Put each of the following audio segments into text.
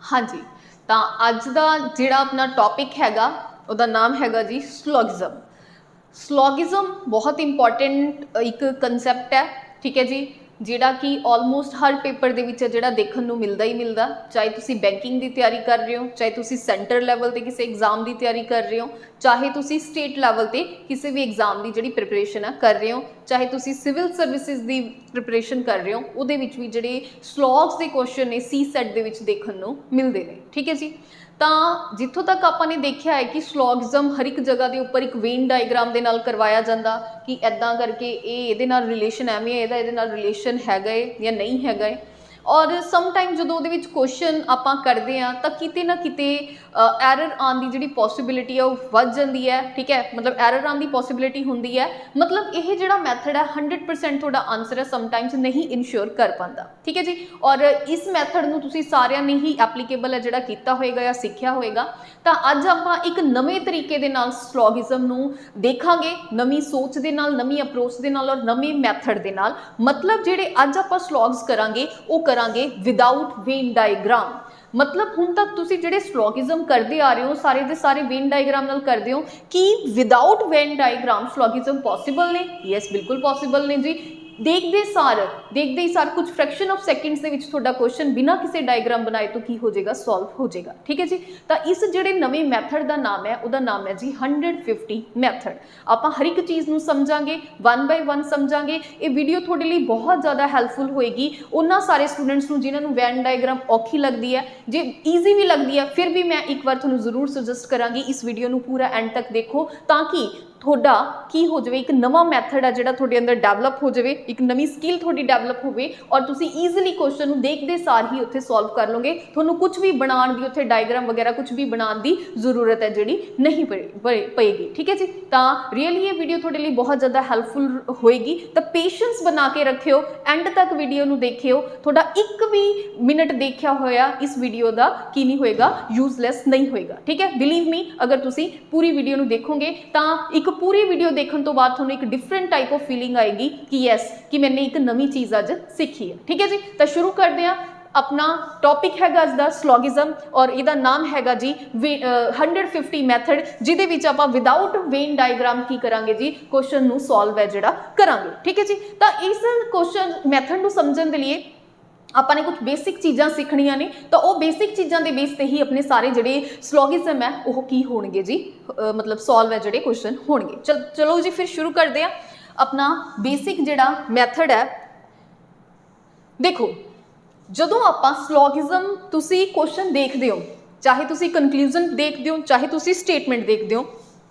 हाँ जी, तो अज का जिहड़ा अपना टॉपिक हैगा उहदा नाम हैगा जी स्लोगिज़म। स्लोगिज़म बहुत इंपॉर्टेंट एक कंसैप्ट है, ठीक है जी, जिहड़ा कि ऑलमोस्ट हर पेपर दे विच जिहड़ा देखण नूं मिलदा ही मिलदा, चाहे तुसीं बैंकिंग की तैयारी कर रहे हो, चाहे तुसीं सेंटर लैवल ते किसी एग्जाम की तैयारी कर रहे हो, चाहे तुसीं स्टेट लैवल ते किसी भी एग्जाम की जिहड़ी प्रिपरेशन है कर रहे हो, चाहे तुसीं सिविल सर्विसिज की प्रिपरेशन कर रहे हो, उहदे विच भी जिहड़े स्लॉग्स के क्वेश्चन ने सी सैट दे विच देखण नूं मिलदे ने, ठीक है जी। तो जिथों तक आपने देखा है कि स्लॉगिज़म हर एक जगह के उपर एक वेन डायग्राम के नाल करवाया जाता कि इदा करके ये नाल रिलेशन एवें है, ये नाल रिलेशन हैगा या नहीं हैगा। और समटाइम जो क्वेश्चन आप करते हैं तो किते ना किते एरर आने की जी पॉसिबिलिटी है वो वध जाती है, ठीक है, मतलब एरर आने की पॉसिबिलिटी होंगी है, मतलब ये जो मैथड है 100% थोड़ा आंसर है समटाइम्स नहीं इंश्योर कर पाता, ठीक है जी। और इस मैथड में तुसीं सारिਆਂ ने ही एप्लीकेबल है जोड़ा किया होएगा या सीखा होएगा। तो अज आप एक नवे तरीके दे नाल स्लॉगिज़म नूं देखांगे, नवी सोच दे नाल, नवी अप्रोच दे नाल और नवे मैथड दे नाल, मतलब जिहड़े अज आप स्लॉग्स करांगे वो करांगे विदाउट वेन डायग्राम। मतलब हुण तक तुसीं जिहड़े स्लॉगिज़म करते आ रहे हो सारे दे सारे वेन डायग्राम नाल करदे हो कि विदाउट वेन डायग्राम स्लॉगिज़म पॉसिबल ने? यस बिल्कुल पॉसिबल ने जी। देखते ही सार कुछ फ्रैक्शन ऑफ सैकेंड्स के विच तुहाडा क्वेश्चन बिना किसी डायग्राम बनाए तो की हो जाएगा, सॉल्व हो जाएगा, ठीक है जी। तो इस जिहड़े नवे मैथड का नाम है उहदा नाम है जी 150 मैथड। आप हर एक चीज़ नूं समझांगे, वन बाय वन समझांगे। ये वीडियो तुहाडे लई बहुत ज़्यादा हैल्पफुल होएगी उन्हां सारे स्टूडेंट्स नूं जिन्हां नूं वैन डायग्राम औखी लगती है, जे ईजी भी लगती है फिर भी मैं एक बार तुहानूं जरूर सुजैसट करांगी इस वीडियो नूं पूरा एंड तक देखो ताकि थोड़ा की हो जाए, एक नवा मैथड है जिहड़ा थोड़े अंदर डेवलप हो जाए, एक नवी स्किल थोड़ी डेवलप होवे और तुसी ईजिली क्वेश्चन नूं देखते सार ही उत्थे सॉल्व कर लोगे। तुहानूं कुछ भी बनाने की उत्थे डायग्राम वगैरह कुछ भी बनाने की जरूरत है जिहड़ी नहीं पएगी, ठीक है जी। तो रियली ये वीडियो थोड़े लिए बहुत ज़्यादा हैल्पफुल होएगी। तो पेशेंस बना के रखियो, एंड तक वीडियो नूं देखियो, थोड़ा एक भी मिनट देखा होया इस वीडियो का की नहीं होएगा, यूजलैस नहीं होएगा, ठीक है। बिलीव मी अगर तुसी पूरी वीडियो नूं देखोगे तो एक पूरी वीडियो देखने तो बाद थोड़ा एक डिफरेंट टाइप ऑफ फीलिंग आएगी कि यस कि मैंने एक नवी चीज़ अज सीखी है, ठीक है जी। तो शुरू करते हैं। अपना टॉपिक हैगा अज दा स्लॉगिज़म और इहदा नाम हैगा जी 150 मैथड, जिहदे विच आपां विदाउट वेन डायग्राम की करांगे जी क्वेश्चन नूं सॉल्व है जिहड़ा करांगे, ठीक है जी। तो इस क्वेश्चन मैथड नूं समझण दे लिए आपने कुछ बेसिक चीज़ां सीखनियां ने, तो वो बेसिक चीज़ां के बेस पर ही अपने सारे जिहड़े स्लॉगिज़म है वो की होणगे जी, मतलब सॉल्व है जिहड़े क्वेश्चन होणगे। चलो जी फिर शुरू करते हैं। अपना बेसिक जिहड़ा मैथड है, देखो जदों आपां स्लॉगिज़म तुसी क्वेश्चन देखते हो, चाहे तुसी कंक्लूजन देखते हो चाहे तुसी स्टेटमेंट देखते हो,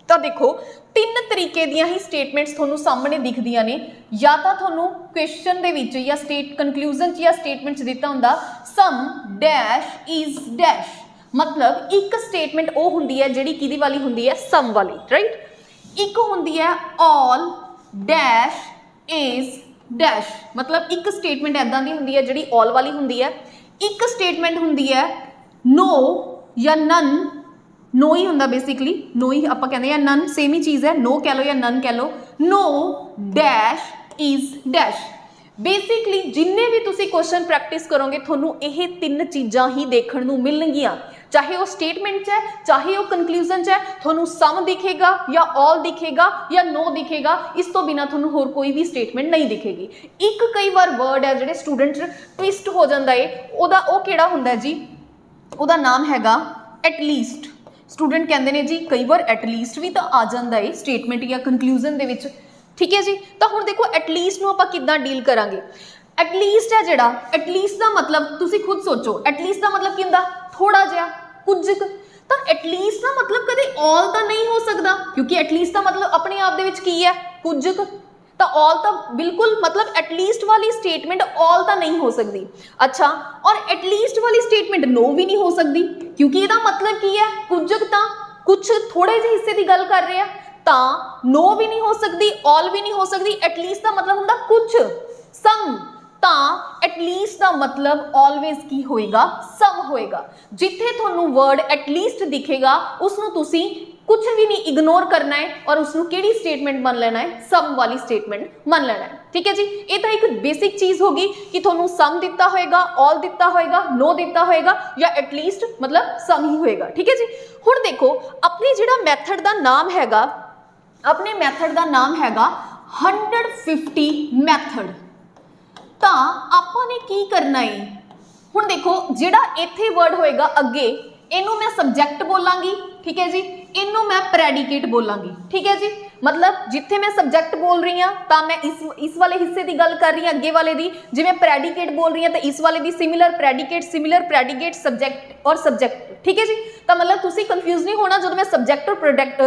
तो देखो तीन तरीके दियां ही स्टेटमेंट्स थोनों सामने दिखदियां ने। या तो थोनों क्वेश्चन दे विच या कंक्लूजन या स्टेटमेंट दिता हुंदा सम डैश इज डैश, मतलब एक स्टेटमेंट वो हुंदी है जिहड़ी किहदी वाली हुंदी है, सम वाली, राइट। एक हुंदी है ऑल डैश इज डैश, मतलब एक स्टेटमेंट इदां दी हुंदी है जिहड़ी ऑल वाली हुंदी है। एक स्टेटमेंट हुंदी है नो या नन, नो ही होंदा बेसिकली, नो ही आप कहते हैं, नन सेम ही चीज़ है, नो कह लो या नन कह लो। No dash is dash, basically जिन्ने भी तुसी क्वेश्चन प्रैक्टिस करोगे थोनों यह तीन चीज़ां ही देखने नूं मिलणगियां, चाहे वो स्टेटमेंट है चाहे वो कंक्लूजन है, थोनों सम दिखेगा या ऑल दिखेगा या नो दिखेगा, इस तो बिना थोनों होर कोई भी स्टेटमेंट नहीं दिखेगी। एक कई बार वर्ड है जिहड़े स्टूडेंट ट्विस्ट हो जाता है, ओदा ओ किहड़ा हुंदा है जी, ओदा नाम हैगा एटलीस्ट। स्टूडेंट कहते हैं जी कई बार एटलीस्ट भी तो आ जाता है स्टेटमेंट या कंक्लूजन दे विच, ठीक है जी। तो हुण देखो एटलीस्ट नूं आपां किद्दां डील करांगे। एटलीस्ट है जिहड़ा, एटलीस्ट का मतलब तुसीं खुद सोचो, एटलीस्ट का मतलब की हुंदा थोड़ा जिहा, कुछ। तो एटलीस्ट का मतलब कदे ऑल तो नहीं हो सकता, क्योंकि एटलीस्ट का मतलब अपने आप दे विच की है, कुछ। तो ऑल तो बिल्कुल, मतलब एटलीस्ट वाली स्टेटमेंट ऑल तो नहीं हो सकती। अच्छा, और एटलीस्ट वाली स्टेटमेंट नो भी नहीं हो सकती, क्योंकि इसका मतलब की है कुछ थोड़े जे हिस्से की गल कर रहे हैं, तो नो भी नहीं हो सकती, ऑल भी नहीं हो सकती। एटलीस्ट का मतलब होंदा कुछ, सम, तो एटलीस्ट का मतलब ऑलवेज की होएगा, सम होएगा। जिथे थोनों वर्ड एटलीस्ट दिखेगा उसनों तुसी कुछ भी नहीं इग्नोर करना है और उसको केड़ी स्टेटमेंट मान लेना है, सम वाली स्टेटमेंट मान लेना है। ठीक है जी, ये तो एक बेसिक चीज होगी कि थोनों सम दिता होएगा, ऑल दिता होएगा, नो दिता होएगा या एटलीस्ट मतलब सम ही होएगा। ठीक है जी, हुण देखो अपने जिहड़ा मैथड दा नाम हैगा, अपने मैथड दा नाम हैगा 150 मैथड। तां आपां ने की करना है, हुण देखो जिहड़ा इत्थे वर्ड होएगा अगे इनू मैं सब्जैक्ट बोलांगी। ठीक है जी, इनू मैं प्रेडिकेट बोलांगी। ठीक है जी, मतलब जिथे मैं सब्जैक्ट बोल रही हाँ तो मैं इस वाले हिस्से की गल कर रही हाँ, अगे वाले दी जिवें प्रेडिकेट बोल रही हाँ तो इस वाले दी सिमिलर प्रेडिकेट सब्जैक्ट और सब्जैक्ट। ठीक है जी, तो मतलब तुसी कंफ्यूज नहीं होना जो मैं सब्जैक्ट और प्रोडक्ट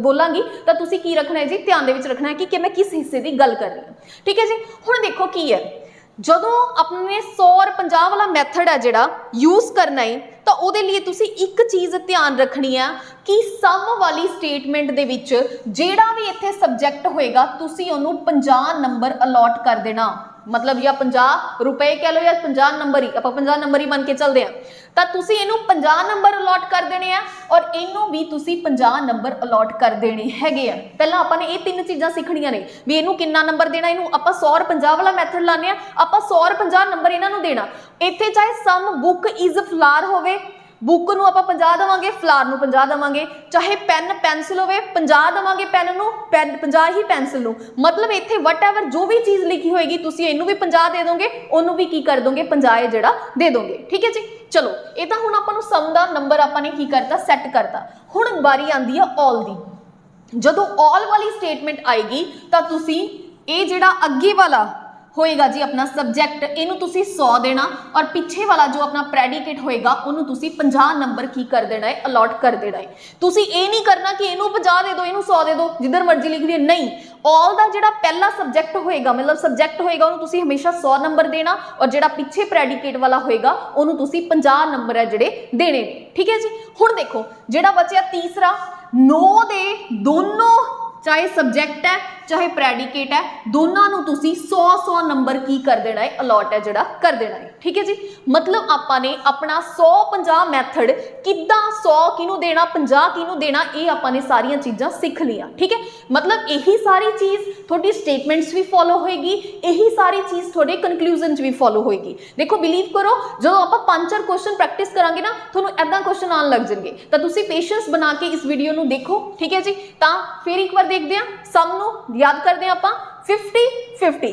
बोलांगी तो तुसी की रखना है जी, ध्यान दे विच रखना है कि मैं किस हिस्से की गल कर रही हूँ। ठीक है जी, हुण देखो की है जदों अपने 100 और 50 वाला मैथड है जिहड़ा यूज करना है तो उहदे लिए तुसी एक चीज़ ध्यान रखनी है कि सम वाली स्टेटमेंट दे विच जिहड़ा भी इत्थे सब्जैक्ट होएगा तुसी उहनूं 50 नंबर अलॉट कर देना। मतलब या 50 रुपए कह लो या 50 नंबर ही, आपां 50 नंबर ही बन के चलते हैं तो तुसी इहनूं 50 नंबर अलॉट कर देने हैं और इनू भी तुसी 50 नंबर अलॉट कर देने हैगे आ। पहला आपां ने ये तीन चीज़ां सीखणियां ने भी इनू कितना नंबर देना, इनू आपां 100 और 50 वाला मैथड लाने आ, आपां 100 और 50 नंबर इन्हां नूं देना। इत्थे चाहे सम बुक इज फ्लावर होवे, बुक नूं आपां 50 देवांगे, फ्लावर नूं 50 देवांगे, चाहे पेन पेंसिल होवे 50 देवांगे पेन नूं, 50 ही पेंसिल नूं। मतलब इत्थे वट एवर जो भी चीज़ लिखी होएगी तुसी इनू भी 50 दे दोगे, उन्नू भी की कर दोगे 50 जिहड़ा दे दोगे। ठीक है जी, चलो ये तो हुण आपां नूं सम दा नंबर आपां ने की करता सेट करता। हुण बारी आंदी है ऑल दी। जदों ऑल वाली स्टेटमेंट आएगी तो तुसी ये जिहड़ा अगे वाला होएगा जी अपना सब्जैक्ट इनू तुसी 100 देना और पिछे वाला जो अपना प्रेडिकेट होएगा उन्होंने तुसी 50 नंबर की कर देना है, अलॉट कर देना है। तुसी ये नहीं करना कि इनू 50 दे दो, इनू 100 दे दो, जिधर मर्जी लिख दिए, नहीं। ऑल दा जिहड़ा पहला सब्जैक्ट होएगा मतलब सब्जैक्ट होएगा उन्होंने तुसी हमेशा 100 नंबर देना और जिहड़ा पिछे प्रेडिकेट वाला होएगा उन्होंने तुसी 50 नंबर है जिहड़े देने। ठीक है जी, हुण देखो जिहड़ा बचिया तीसरा, नो दे दोनों चाहे सब्जैक्ट है चाहे प्रेडिकेट है दोनों नूं तुसी 100 नंबर की कर देना है, अलॉट है जिहड़ा कर देना है। ठीक है जी, मतलब आपां ने अपना 150 मैथड किद्दां 100 किनू देना 50 किनू देना ये आपां ने सारियां चीज़ां सीख लिया। ठीक है, मतलब यही सारी चीज़ थोड़ी स्टेटमेंट्स भी फॉलो होएगी, यही सारी चीज़ थोड़े कंक्लूजन भी फॉलो होएगी। देखो बिलीव करो जो आपां 5-4 क्वेश्चन प्रैक्टिस करांगे ना तुहानूं इदां क्वेश्चन आन लग जाएंगे तो तुसी पेशेंस बना के इस वीडियो नूं देखो। ठीक है जी, तां फिर एक बार देखते हैं सम नूं याद करते हैं आपां 50-50,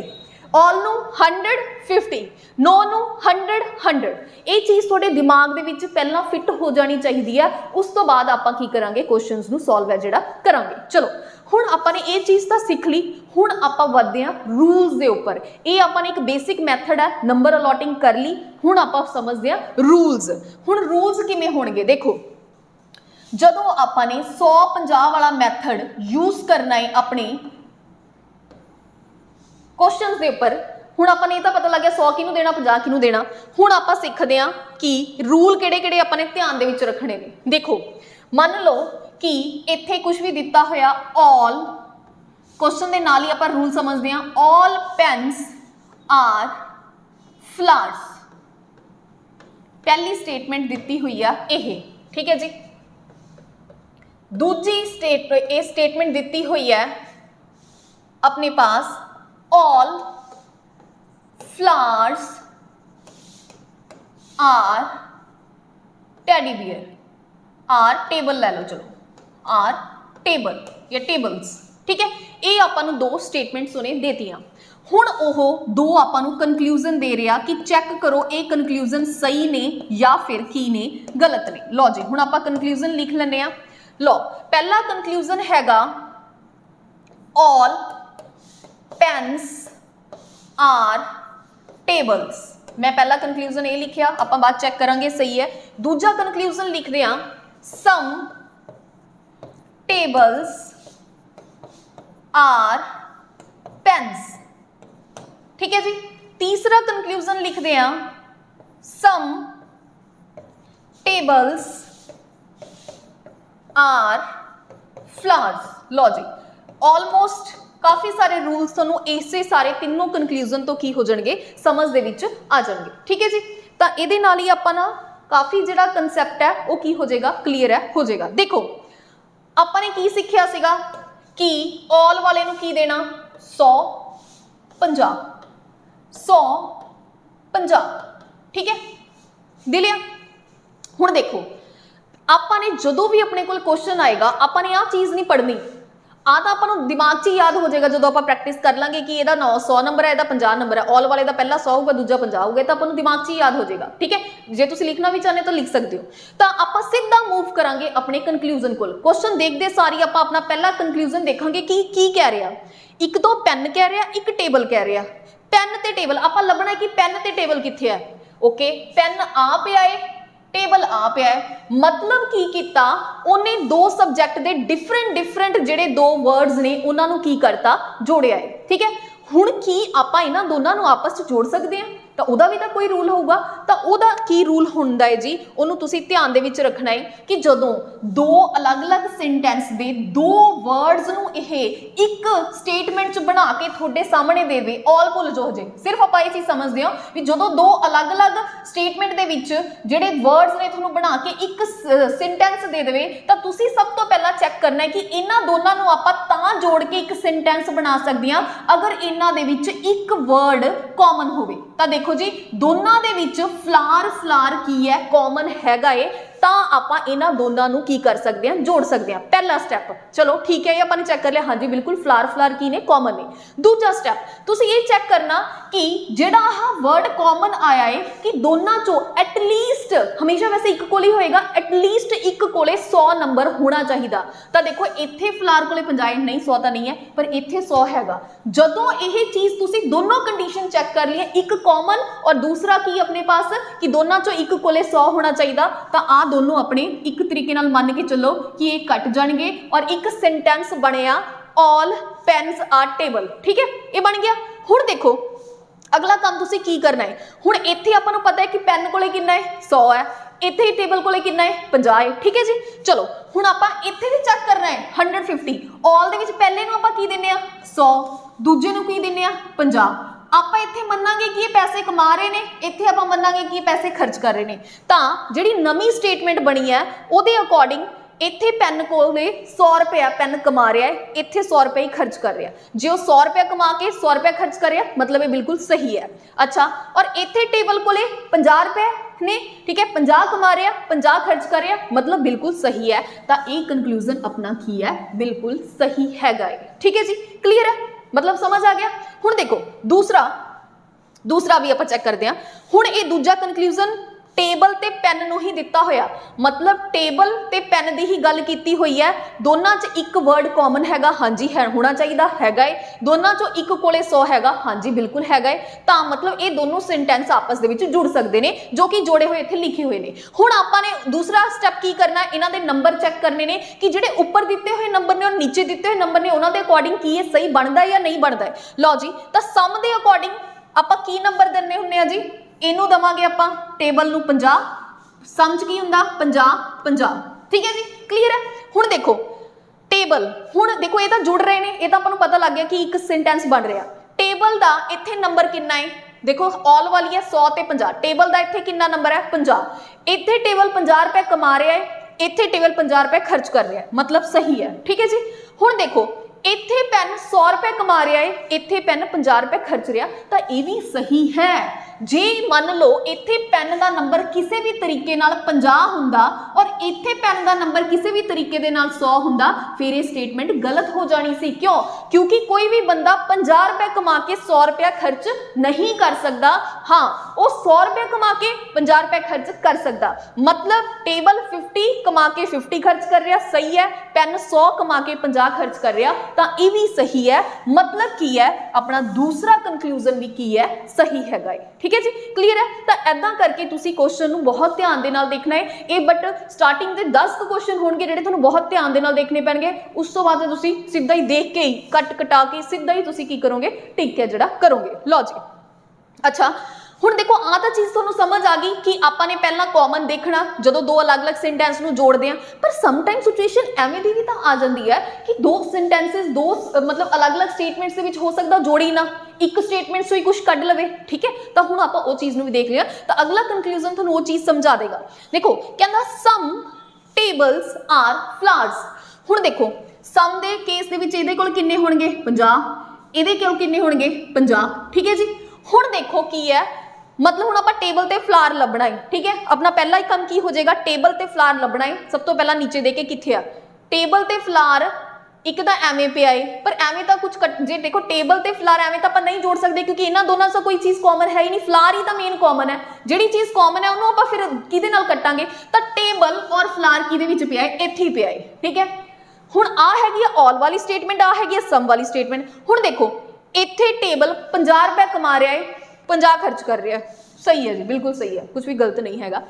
ऑल नूं 100-50, नो नूं 100-100। ये चीज़ थोड़े दिमाग दे विच पहला फिट हो जानी चाहिए है, उस तो बाद आपां की करांगे क्वेश्चंस नूं सॉल्व है जिहड़ा करांगे। चलो हुण आपां ने ये चीज़ तो सीख ली, हुण आपां वधदे हां रूल्स दे उपर। ये आपां ने एक बेसिक मैथड है नंबर अलॉटिंग कर ली, हुण आपां समझदे हां रूल्स। हुण रूल्स किवें होणगे, देखो जदों आपां ने 150 वाला मैथड यूज करना है अपने क्वेश्चंस दे उपर, हुण आपां ने तो पता लग गया 100 किनू देना 50 किनू देना। हुण आपां सीखदे हां कि रूल किहड़े-किहड़े आपां ने ध्यान दे विच रखने ने। देखो मान लो कि इत्थे कुछ भी दिता होया ऑल, क्वेश्चन दे नाल ही आपां रूल समझदे हां, ऑल पेन्स आर फ्लावर्स। पहली स्टेटमेंट दिती हुई है यह। ठीक है जी, दूजी स्टेटमेंट दिती हुई है अपने पास all flowers are teddy bear, are table ले लो, चलो आर टेबल या टेबल्स। ठीक है, ये आपां नूं 2 स्टेटमेंट्स उन्हें देतियां। हुण ओह 2 आपां नूं कंक्लूजन दे रहा कि चैक करो ये कंक्लूजन सही ने या फिर की ने गलत ने। लो जी हुण आपां कंक्लूजन लिख लैंदे आ। लो पहला कंक्लूजन हैगा ऑल पेन्स आर टेबल्स। मैं पहला कंक्लूजन ये लिखिया, आपां बाद चेक करांगे सही है। दूजा कंक्लूजन लिखदे हां सम टेबल्स आर पेन्स। ठीक है जी, तीसरा कंक्लूजन लिखदे हां सम टेबल्स आर फ्लावर्स। लो जी ऑलमोस्ट काफ़ी सारे रूल्स तुहानूं इसे सारे तीनों कंक्लूजन तो की हो जाएंगे समझ दे विच आ जाएंगे। ठीक है जी, तो ये ही आपां ना काफ़ी जिहड़ा कंसैप्ट है वो की हो जाएगा क्लीयर है हो जाएगा। देखो ਆਪਾਂ ਨੇ ਕੀ ਸਿੱਖਿਆ ਸੀਗਾ कि ऑल वाले नूं की देना 100 50 100 50 ठीक है दे लिया। हुण देखो आपां ने जदों भी अपने कोल क्वेश्चन आएगा आपां ने आ चीज़ नहीं पढ़नी आ तो आपां नूं दिमाग 'च ही याद हो जाएगा जदों आपां प्रैक्टिस कर लांगे कि इहदा 100 नंबर है इहदा 50 नंबर है ऑल वाले का पहला 100 होगा दूजा 50 होगा तो आपां नूं दिमाग 'च ही याद हो जाएगा ठीक है। जे तुसीं लिखना भी चाहते तो लिख सकते हो। तो आपां सीधा मूव करांगे अपने कनक्लूजन कोल। क्वेश्चन देखते सारी आपां अपना पहला कनक्लूजन देखांगे कि की कह रहा एक तो पेन कह रहा एक टेबल कह रहा पेन ते टेबल आपां लभना है कि पेन ते टेबल कित्थे है। ओके पेन आ पिया है टेबल आ पिया है मतलब की कीता उन्हें दो सबजैक्ट दे डिफरेंट जिहड़े दो वर्ड्स ने उन्हां नूं की करता जोड़िया है ठीक है। हुण की आपां इन्हां दोनां नूं आपस च जोड़ सकते हैं तो उहदा भी तो कोई रूल होगा तो उहदा की रूल हुंदा है जी उहनूं तुसीं ध्यान दे विच रखना है कि जदों दो अलग अलग सेंटेंस दे दो वर्ड्स नूं इह एक स्टेटमेंट च बना के तुहाडे सामने दे दे ऑल भुल जो हो जाए सिर्फ आपां इह चीज़ समझदे हो कि जदों दो अलग अलग स्टेटमेंट दे विच जिहड़े वर्ड्स ने तुहानूं बना के एक सेंटेंस दे देवे तो तुसीं सब तो पहला चैक करना है कि इन्हां दोनां नूं आपां तां जोड़ के एक सेंटेंस बना सकदे हां अगर इन्हां दे विच एक वर्ड कॉमन होवे। तो देखो जी दोनों दे विच फ्लार की है कॉमन हैगा है तो आपां इन्हां दोनों नूं की कर सकते हैं जोड़ सकते हैं। पहला स्टैप चलो ठीक है ये आपां ने चेक कर लिया हाँ जी बिल्कुल फ्लार की ने कॉमन ने। दूजा स्टैप तुसीं ये चेक करना कि जिहड़ा आह वर्ड कॉमन आया है कि दोनों चों एटलीस्ट हमेशा वैसे एक कोल ही होएगा एटलीस्ट एक कोले 100 नंबर होना चाहिए। तो देखो इत्थे फ्लार कोले 50 नहीं 100 तो नहीं है पर इत्थे 100 हैगा। जदों यह चीज़ तुसीं दोनों कंडीशन चेक कर लिए एक कॉमन और दूसरा की अपने पास कि दोनों चों एक कोले 100 होना चाहिए तो आ दोनों अपने एक तरीके नाल मान के चलो कि ये कट जाएंगे और एक सेंटेंस बनया ऑल पेन्स आर टेबल ठीक है ये बन गया। हुण देखो अगला काम तुसीं की करना है हुण इत्थे आपां नूं पता है कि पेन कोले कितना है 100 है इत्थे ही टेबल कोले कितना है 50 है ठीक है जी। चलो हुण आपां इत्थे भी चेक करना है 150 ऑल दे विच पहले नूं आपां की दिंदे आ 100 दूजे नूं की दिंदे आ 50 आपां इत्थे मन्नांगे कि ये पैसे कमा रहे ने इत्थे आपां मन्नांगे कि ये पैसे खर्च कर रहे ने। तां जिहड़ी नवीं स्टेटमेंट बनी है उहदे अकॉर्डिंग इत्थे पेन कोले 100 रुपया पेन कमा रहा है इत्थे 100 रुपये ही खर्च कर रहा है। जो 100 रुपया कमा के 100 रुपया खर्च कर रहा मतलब ये बिल्कुल सही है। अच्छा और इत्थे टेबल कोले 50 रुपये ने ठीक है 50 कमा रहा 50 खर्च कर रहा मतलब बिल्कुल सही है। तो ये कंक्लूजन अपना की है बिल्कुल सही हैगा ठीक है जी क्लीयर है मतलब समझ आ गया। हुण देखो दूसरा भी आपां चेक करते हैं हुण ये दूजा कंक्लूजन टेबल ते पेन नूं ही दिता होया मतलब टेबल ते पेन दी ही गल कीती हुई है दोनों च एक वर्ड कॉमन हैगा हाँ जी है होना चाहिए हैगा है दोनों चों एक कोले 100 हैगा हाँ जी बिल्कुल हैगा है। तां मतलब ये दोनों सेंटेंस आपस दे विच जुड़ सकते हैं जो कि जोड़े हुए इत्थे लिखे हुए हैं। हुण आपां ने दूसरा स्टैप की करना इन्हां दे नंबर चेक करने ने कि जिहड़े ऊपर दिते हुए नंबर ने और नीचे दिते हुए नंबर ने उन्हां दे अकॉर्डिंग की ये सही बनता है या नहीं बनता है। लो जी तो सम दे अकॉर्डिंग आपां की नंबर दिंदे हुंदे आ जी इनू दवांगे आपां टेबल नूं 50 समझ की हुंदा 50 ठीक है जी क्लीयर है। हुण देखो टेबल हुण देखो ये तो जुड़ रहे हैं ये तो आपां नूं पता लग गया कि एक सेंटेंस बन रहा टेबल दा इत्थे नंबर कितना है देखो ऑल वाली है 100 ते 50 टेबल दा इत्थे कितना नंबर है 50 इत्थे टेबल 50 रुपए कमा रहा है इत्थे टेबल 50 रुपए खर्च कर रहा है मतलब सही है ठीक है जी। हुण देखो इत्थे पेन 100 रुपए कमा रहा है इत्थे पेन 50 रुपए खर्च रहा तो ये भी सही है। जे मान लो इत्थे पेन का नंबर किसी भी तरीके नाल 50 हुंदा और इत्थे पेन का नंबर किसी भी तरीके दे नाल 100 हुंदा फिर ये स्टेटमेंट गलत हो जानी सी। क्यों क्योंकि कोई भी बंदा 50 रुपए कमा के 100 रुपया खर्च नहीं कर सकता हाँ वो 100 रुपया कमा के 50 रुपए खर्च कर सकता मतलब टेबल 50 कमा के 50 खर्च कर रहा सही है पेन 100 कमा के 50 खर्च कर रहा तो ये भी सही है मतलब की है अपना दूसरा कंक्लूजन भी की है सही हैगा ठीक है जी क्लीयर है। तो ऐदा करके तुसी क्वेश्चन नूं बहुत ध्यान दे नाल देखना है ये बट स्टार्टिंग के 10 क्वेश्चन होणगे जिहड़े तुहानूं बहुत ध्यान दे नाल देखने पैणगे उस तो बाद तुसी सीधा ही देख के ही कट कटा के सीधा ही तुसी की करोगे टिक है जिहड़ा करोगे। लो जी अच्छा हुण देखो आ तां चीज़ तुहानूं समझ आ गई कि आपां ने पहला कॉमन देखना जदों दो अलग अलग सेंटेंस नूं जोड़दे हां पर समटाइम सिचुएशन एवें दी भी तां आ जांदी है कि दो सेंटेंसेस दो मतलब अलग अलग स्टेटमेंट्स दे विच हो सकदा जोड़ी ना एक स्टेटमेंट से ही कुछ कढ़ लवे ठीक है। तो हुण आपां वो चीज़ नूं भी देख लिया तो अगला कंक्लूजन तुहानूं वो चीज़ समझा देगा। देखो कहंदा सम टेबल्स आर फ्लावर्स हुण देखो सम दे केस दे विच इहदे कोल किन्ने होणगे 50, इहदे कोल किन्ने होणगे 50, ठीक है जी। हुण देखो की है मतलब हुण आपां टेबल ते फ्लावर लभना है, ठीक है। अपना पहला ही काम की हो जाएगा, टेबल ते फ्लावर लभना है। सब तो पहला नीचे देखे कित्थे आ टेबल ते फ्लावर, एक तो एवें पिया है पर एवें तो कुछ जे देखो टेबल ते फ्लावर एवें तो आप नहीं जोड़ सकते क्योंकि इन्होंने दोनों से कोई चीज़ कॉमन है ही नहीं, फ्लावर ही तो मेन कॉमन है। जिहड़ी चीज़ कॉमन है उन्होंने आप फिर किहदे नाल कट्टांगे, तो टेबल और फ्लावर किहदे विच पिया है, इत्थे ही पिया है, ठीक है। हुण आ हैगी है ऑल वाली स्टेटमेंट, आ हैगी है सम वाली स्टेटमेंट। हुण देखो इत्थे टेबल 50 रुपए कमा रहा है, 50 खर्च कर रहा है, सही है जी, बिल्कुल सही है, कुछ भी गलत नहीं हैगा।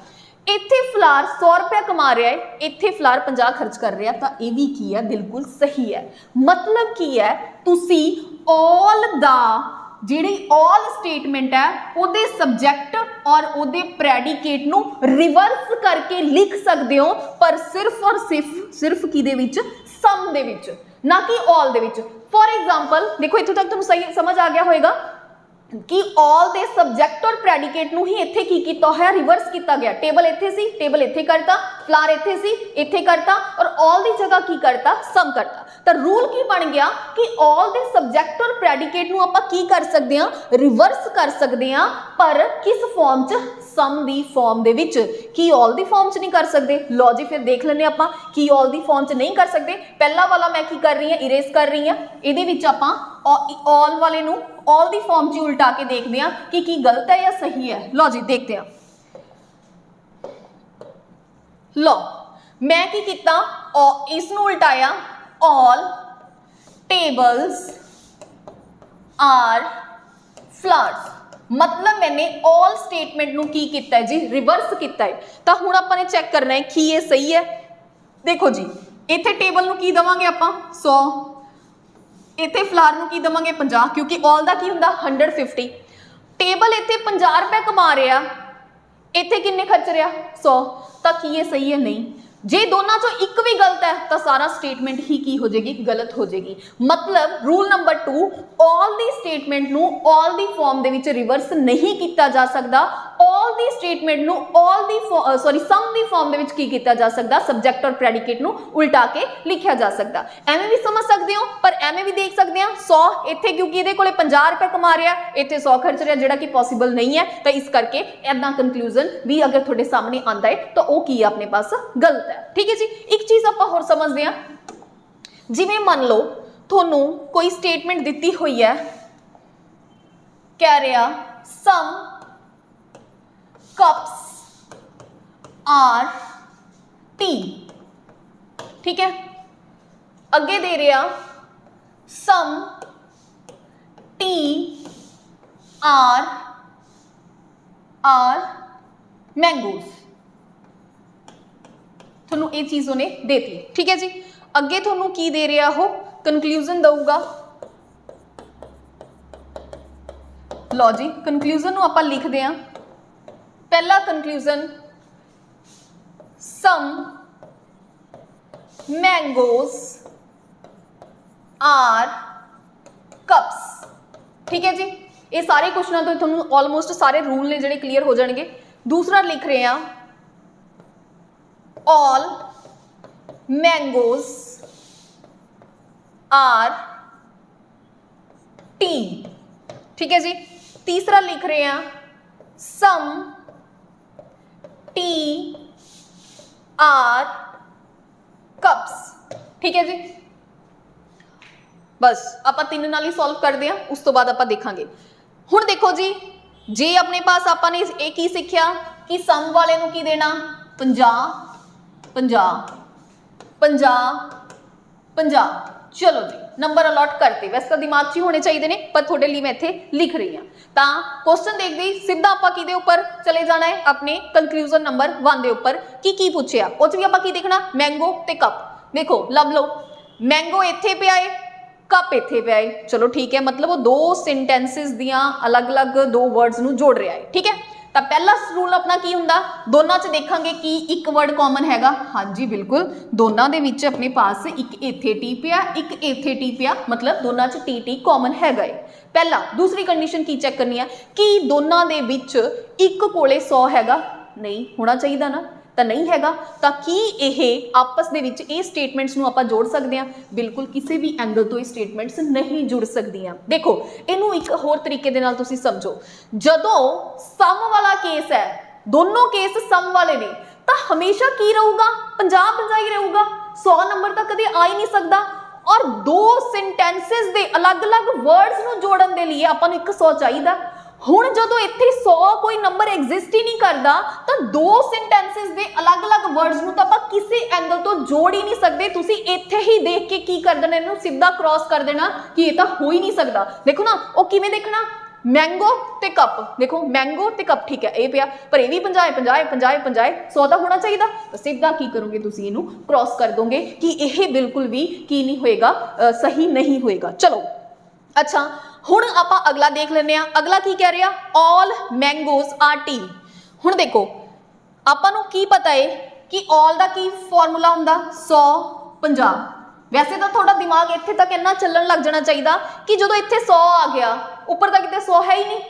इत्थे फ्लावर 100 रुपया कमा रहा है, इत्थे फ्लावर 50 खर्च कर रहा, तो यह भी की है बिल्कुल सही है। मतलब की है तुसी ऑल दा जिहड़ी ऑल स्टेटमेंट है उहदे सब्जैक्ट और उहदे प्रेडिकेट नू रिवर्स करके लिख सकते हो, पर सिर्फ और सिर्फ किहदे विच सम दे विच, ना कि all they which. For example देखो इत्थों तक तुहानूं सही समझ आ गया होएगा कि ऑल दे सब्जैक्ट और प्रेडिकेट नू ही इत्थे की कीता होया, रिवर्स किया गया। टेबल इत्थे सी, टेबल इत्थे करता, फ्लावर इत्थे सी, इत्थे करता, और ऑल दी जगह की करता, सम करता। तो रूल की बन गया कि ऑल दे सब्जैक्ट और प्रेडिकेट नू आपां की कर सकते हैं, रिवर्स कर सकते हैं, पर किस फॉर्म च, सम दी फॉर्म दे विच। की ऑल दी फॉर्म च नहीं कर सकते। लो जी फिर देख लेने आपां की ऑल दी फॉर्म च नहीं कर सकते। पहला वाला मैं की कर रही हूं, इरेज कर रही हूं, इहदे विच आपां ऑल वाले नू ऑल दी फॉर्म च उल्टा के देखते हैं कि गलत है या सही है। लो जी देखते हैं। लो मैं की किता, इसनू उल्टाया, ऑल टेबल्स आर फ्लावर्स, मतलब मैंने ऑल स्टेटमेंट नू की किता है जी, रिवर्स किया है। तो हुण आपां ने चेक करना है कि ये सही है। देखो जी इत्थे टेबल नू की देवांगे आपां 100, इत्थे फ्लावर नू की देवांगे 50, क्योंकि ऑल दा की हुंदा 150। टेबल इत्थे 50 रुपए कमा रहा, इत्थे किन्ने खर्च रहा 100, तो की ये सही है? नहीं। जे दोनों चो एक भी गलत है तो सारा स्टेटमेंट ही की हो जाएगी, गलत हो जाएगी। मतलब rule number 2, all the statement नू ऑल दी फॉर्म दे विच रिवर्स नहीं किया जा सकता। ऑल दी स्टेटमेंट नू all the some the form दे विच की किया जा सकता, सब्जेक्ट और प्रेडिकेट नू उल्टा के लिखा जा सकता। एवें भी समझ सकते हो, पर एवें भी देख सकते हैं 100 इत्थे क्योंकि इहदे कोले 50 रुपए कमा रहा, इत्थे 100 खर्च रहा, जिहड़ा कि पॉसीबल नहीं है। तो इस करके इदां कंक्लूजन भी अगर तुहाडे सामने आंदा है तो वह की अपने पास गलत है। ठीक है जी। एक चीज आपां होर समझदे हां, जिवें मान लो तुहानूं कोई स्टेटमेंट दित्ती हुई है, कह रहा सम कप्स आर टी, ठीक है। अगे दे रहा सम टी आर मैंगोज, थोनू ये चीज उन्हें देती, ठीक है जी। अगे थोनू की दे रहा हो, कंक्लूजन दूगा। लो जी कंक्लूजन आपां लिखते हैं। पहला conclusion, some mangoes are cups, ठीक है जी। ये सारे क्वेश्चनों तो थोनू ऑलमोस्ट सारे रूल ने जिहड़े क्लीयर हो जाएंगे। दूसरा लिख रहे हैं, ऑल मैंगोज आर टी, ठीक है जी। तीसरा लिख रहे हैं, सम टी आर कप्स, ठीक है जी। बस आप तीन नाल ही सॉल्व करते हैं, उस तो बाद आप देखांगे। हुण देखो जी, जे अपने पास आपने एक ही सीखिया कि सम वाले नूं की देना 50 50 50 50, चलो जी नंबर अलॉट करते। वैसे तो दिमाग च ही होने चाहिए ने, पर थोड़े लिए मैं इत्थे लिख रही हाँ। तो क्वेश्चन देखते ही सीधा आपां किहदे उपर चले जाना है, अपने कंक्लूजन नंबर 1 दे उपर। की पूछया उस भी आपां की देखना, मैंगो ते कप। देखो लभ लो, मैंगो इत्थे पिया है, कप इत्थे पिया है, चलो ठीक है। मतलब वो दो सेंटेंसिस दियां अलग अलग दो वर्ड्स नूं जोड़ रहा है, ठीक है। तो पहला रूल अपना की हुंदा, दोनों च देखांगे कि एक वर्ड कॉमन हैगा। हाँ जी बिल्कुल, दोनों दे विच अपने पास एक इत्थे टी पिया, एक इत्थे टी पिया, मतलब दोनों च टी कॉमन हैगा है पहला। दूसरी कंडीशन की चेक करनी है कि दोनों दे विच एक कोले 100 हैगा, नहीं होना चाहिए ना। ਤਾਂ ਨਹੀਂ ਹੈਗਾ। ਤਾਂ ਕੀ ਇਹ ਆਪਸ ਦੇ ਵਿੱਚ ਇਹ ਸਟੇਟਮੈਂਟਸ ਨੂੰ ਆਪਾਂ ਜੋੜ ਸਕਦੇ ਹਾਂ? ਬਿਲਕੁਲ ਕਿਸੇ ਵੀ ਐਂਗਲ ਤੋਂ ਇਹ ਸਟੇਟਮੈਂਟਸ ਨਹੀਂ ਜੁੜ ਸਕਦੀਆਂ। ਦੇਖੋ ਇਹਨੂੰ ਇੱਕ ਹੋਰ ਤਰੀਕੇ ਦੇ ਨਾਲ ਤੁਸੀਂ ਸਮਝੋ, ਜਦੋਂ ਸਮ ਵਾਲਾ ਕੇਸ ਹੈ, ਦੋਨੋਂ ਕੇਸ ਸਮ ਵਾਲੇ ਨੇ, ਤਾਂ ਹਮੇਸ਼ਾ ਕੀ ਰਹੂਗਾ? 50-50 ਹੀ ਰਹੂਗਾ, 100 ਨੰਬਰ ਤਾਂ ਕਦੇ ਆ ਹੀ ਨਹੀਂ ਸਕਦਾ। ਔਰ ਦੋ ਸੈਂਟੈਂਸਸ ਦੇ ਅਲੱਗ-ਅਲੱਗ ਵਰਡਸ ਨੂੰ ਜੋੜਨ ਦੇ ਲਈ ਆਪਾਂ ਨੂੰ 100 ਚਾਹੀਦਾ। ਹੁਣ ਜਦੋਂ ਇੱਥੇ 100 ਕੋਈ ਨੰਬਰ ਐਗਜ਼ਿਸਟ ਹੀ ਨਹੀਂ ਕਰਦਾ, ਤਾਂ ਦੋ ਸੈਂਟੈਂਸਸ ਦੇ ਅਲੱਗ-ਅਲੱਗ ਵਰਡਸ ਨੂੰ ਤਾਂ ਆਪਾਂ ਕਿਸੇ ਐਂਗਲ ਤੋਂ ਜੋੜ ਹੀ ਨਹੀਂ ਸਕਦੇ। ਤੁਸੀਂ ਇੱਥੇ ਹੀ ਦੇਖ ਕੇ ਕੀ ਕਰ ਦੇਣਾ, ਇਹਨੂੰ ਸਿੱਧਾ ਕ੍ਰਾਸ ਕਰ ਦੇਣਾ ਕਿ ਇਹ ਤਾਂ ਹੋ ਹੀ ਨਹੀਂ ਸਕਦਾ। ਦੇਖੋ ਨਾ, ਉਹ ਕਿਵੇਂ ਦੇਖਣਾ, मैंगो ते कप, देखो मैंगो ते कप ठीक है, ये पिया पर ये भी 50 50 50 50 100 तो होना चाहिए। तो सीधा की करोगे तुसी इनू क्रॉस कर दोगे कि यह बिल्कुल भी की नहीं होएगा, सही नहीं होएगा। चलो अच्छा, हुण आपां अगला देख लेने। अगला की कह रहा, ऑल मैंगोज आर टी। हुण देखो आपां नूं की पता है कि ऑल दा की फॉर्मूला हुंदा 100 50। वैसे तो थोड़ा दिमाग इत्थे तक इन्ना चलन लग जाना चाहिए कि जो इत्थे 100 आ गया, उपर तक कितने 100 है ही नहीं,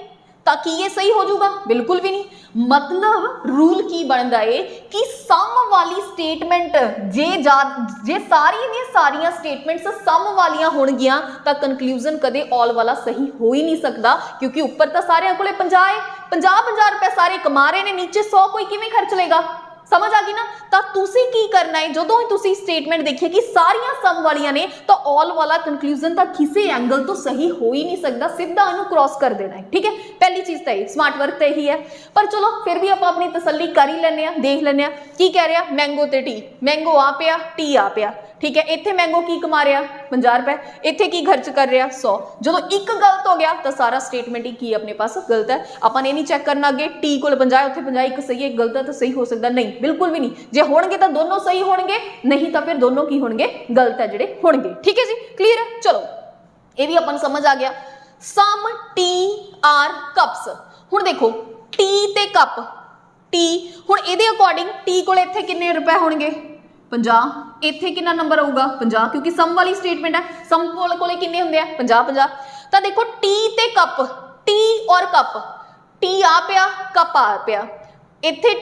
ताकि ये सही हो जाऊगा? बिल्कुल भी नहीं। मतलब रूल की बनता है कि सम वाली स्टेटमेंट जे सारियां स्टेटमेंट्स सम वालियां होणगियां तां कंक्लूजन कदे ऑल वाला सही हो ही नहीं सकता, क्योंकि उपर तो सारे कोले 50 है, 50 रुपए सारे कमा रहे ने, नीचे 100 कोई किवें खर्च लेगा? समझ आ गई ना? तो तुसी की करना है, जो ही तुसी स्टेटमेंट देखिए कि सारियां सम वालियां ने, तो ऑल वाला कंक्लूजन तो किसी एंगल तो सही हो ही नहीं सकता, सीधा इनू क्रॉस कर देना है। ठीक है, पहली चीज तो यही स्मार्ट वर्क तो यही है। पर चलो फिर भी आप अपनी तसल्ली कर ही लेने, देख लेने की कह रहा, मैंगो ते टी, मैंगो आ पिया टी आ पिया। ठीक है, इत्थे मैंगो की कमा रहा 50 रुपए, इत्थे की खर्च कर रहा 100। जो एक गलत हो गया तो सारा स्टेटमेंट ही की अपने पास गलत है। अपन ये नहीं चेक करना अगे टी को 50 उत्थे 50 एक सही है, गलत है तो सही हो सकता नहीं, बिल्कुल भी नहीं। जे होणगे तो दोनों सही होणगे, नहीं तो फिर दोनों की होणगे गलत है जिहड़े होणगे। ठीक है जी, क्लियर है? चलो ये भी अपन समझ आ गया। Some T R cups. हुण देखो टी ते कप, टी हुण इहदे अकॉर्डिंग टी कोले इत्थे किन्ने रुपए होणगे? 50। इत्थे कितना नंबर आऊगा? 50, क्योंकि सम वाली स्टेटमेंट है, सम कोले किन्ने हुंदे आ? 50 50। तो देखो टी ते कप, टी और कप, टी आ पिया कप आ पिया, इत्थे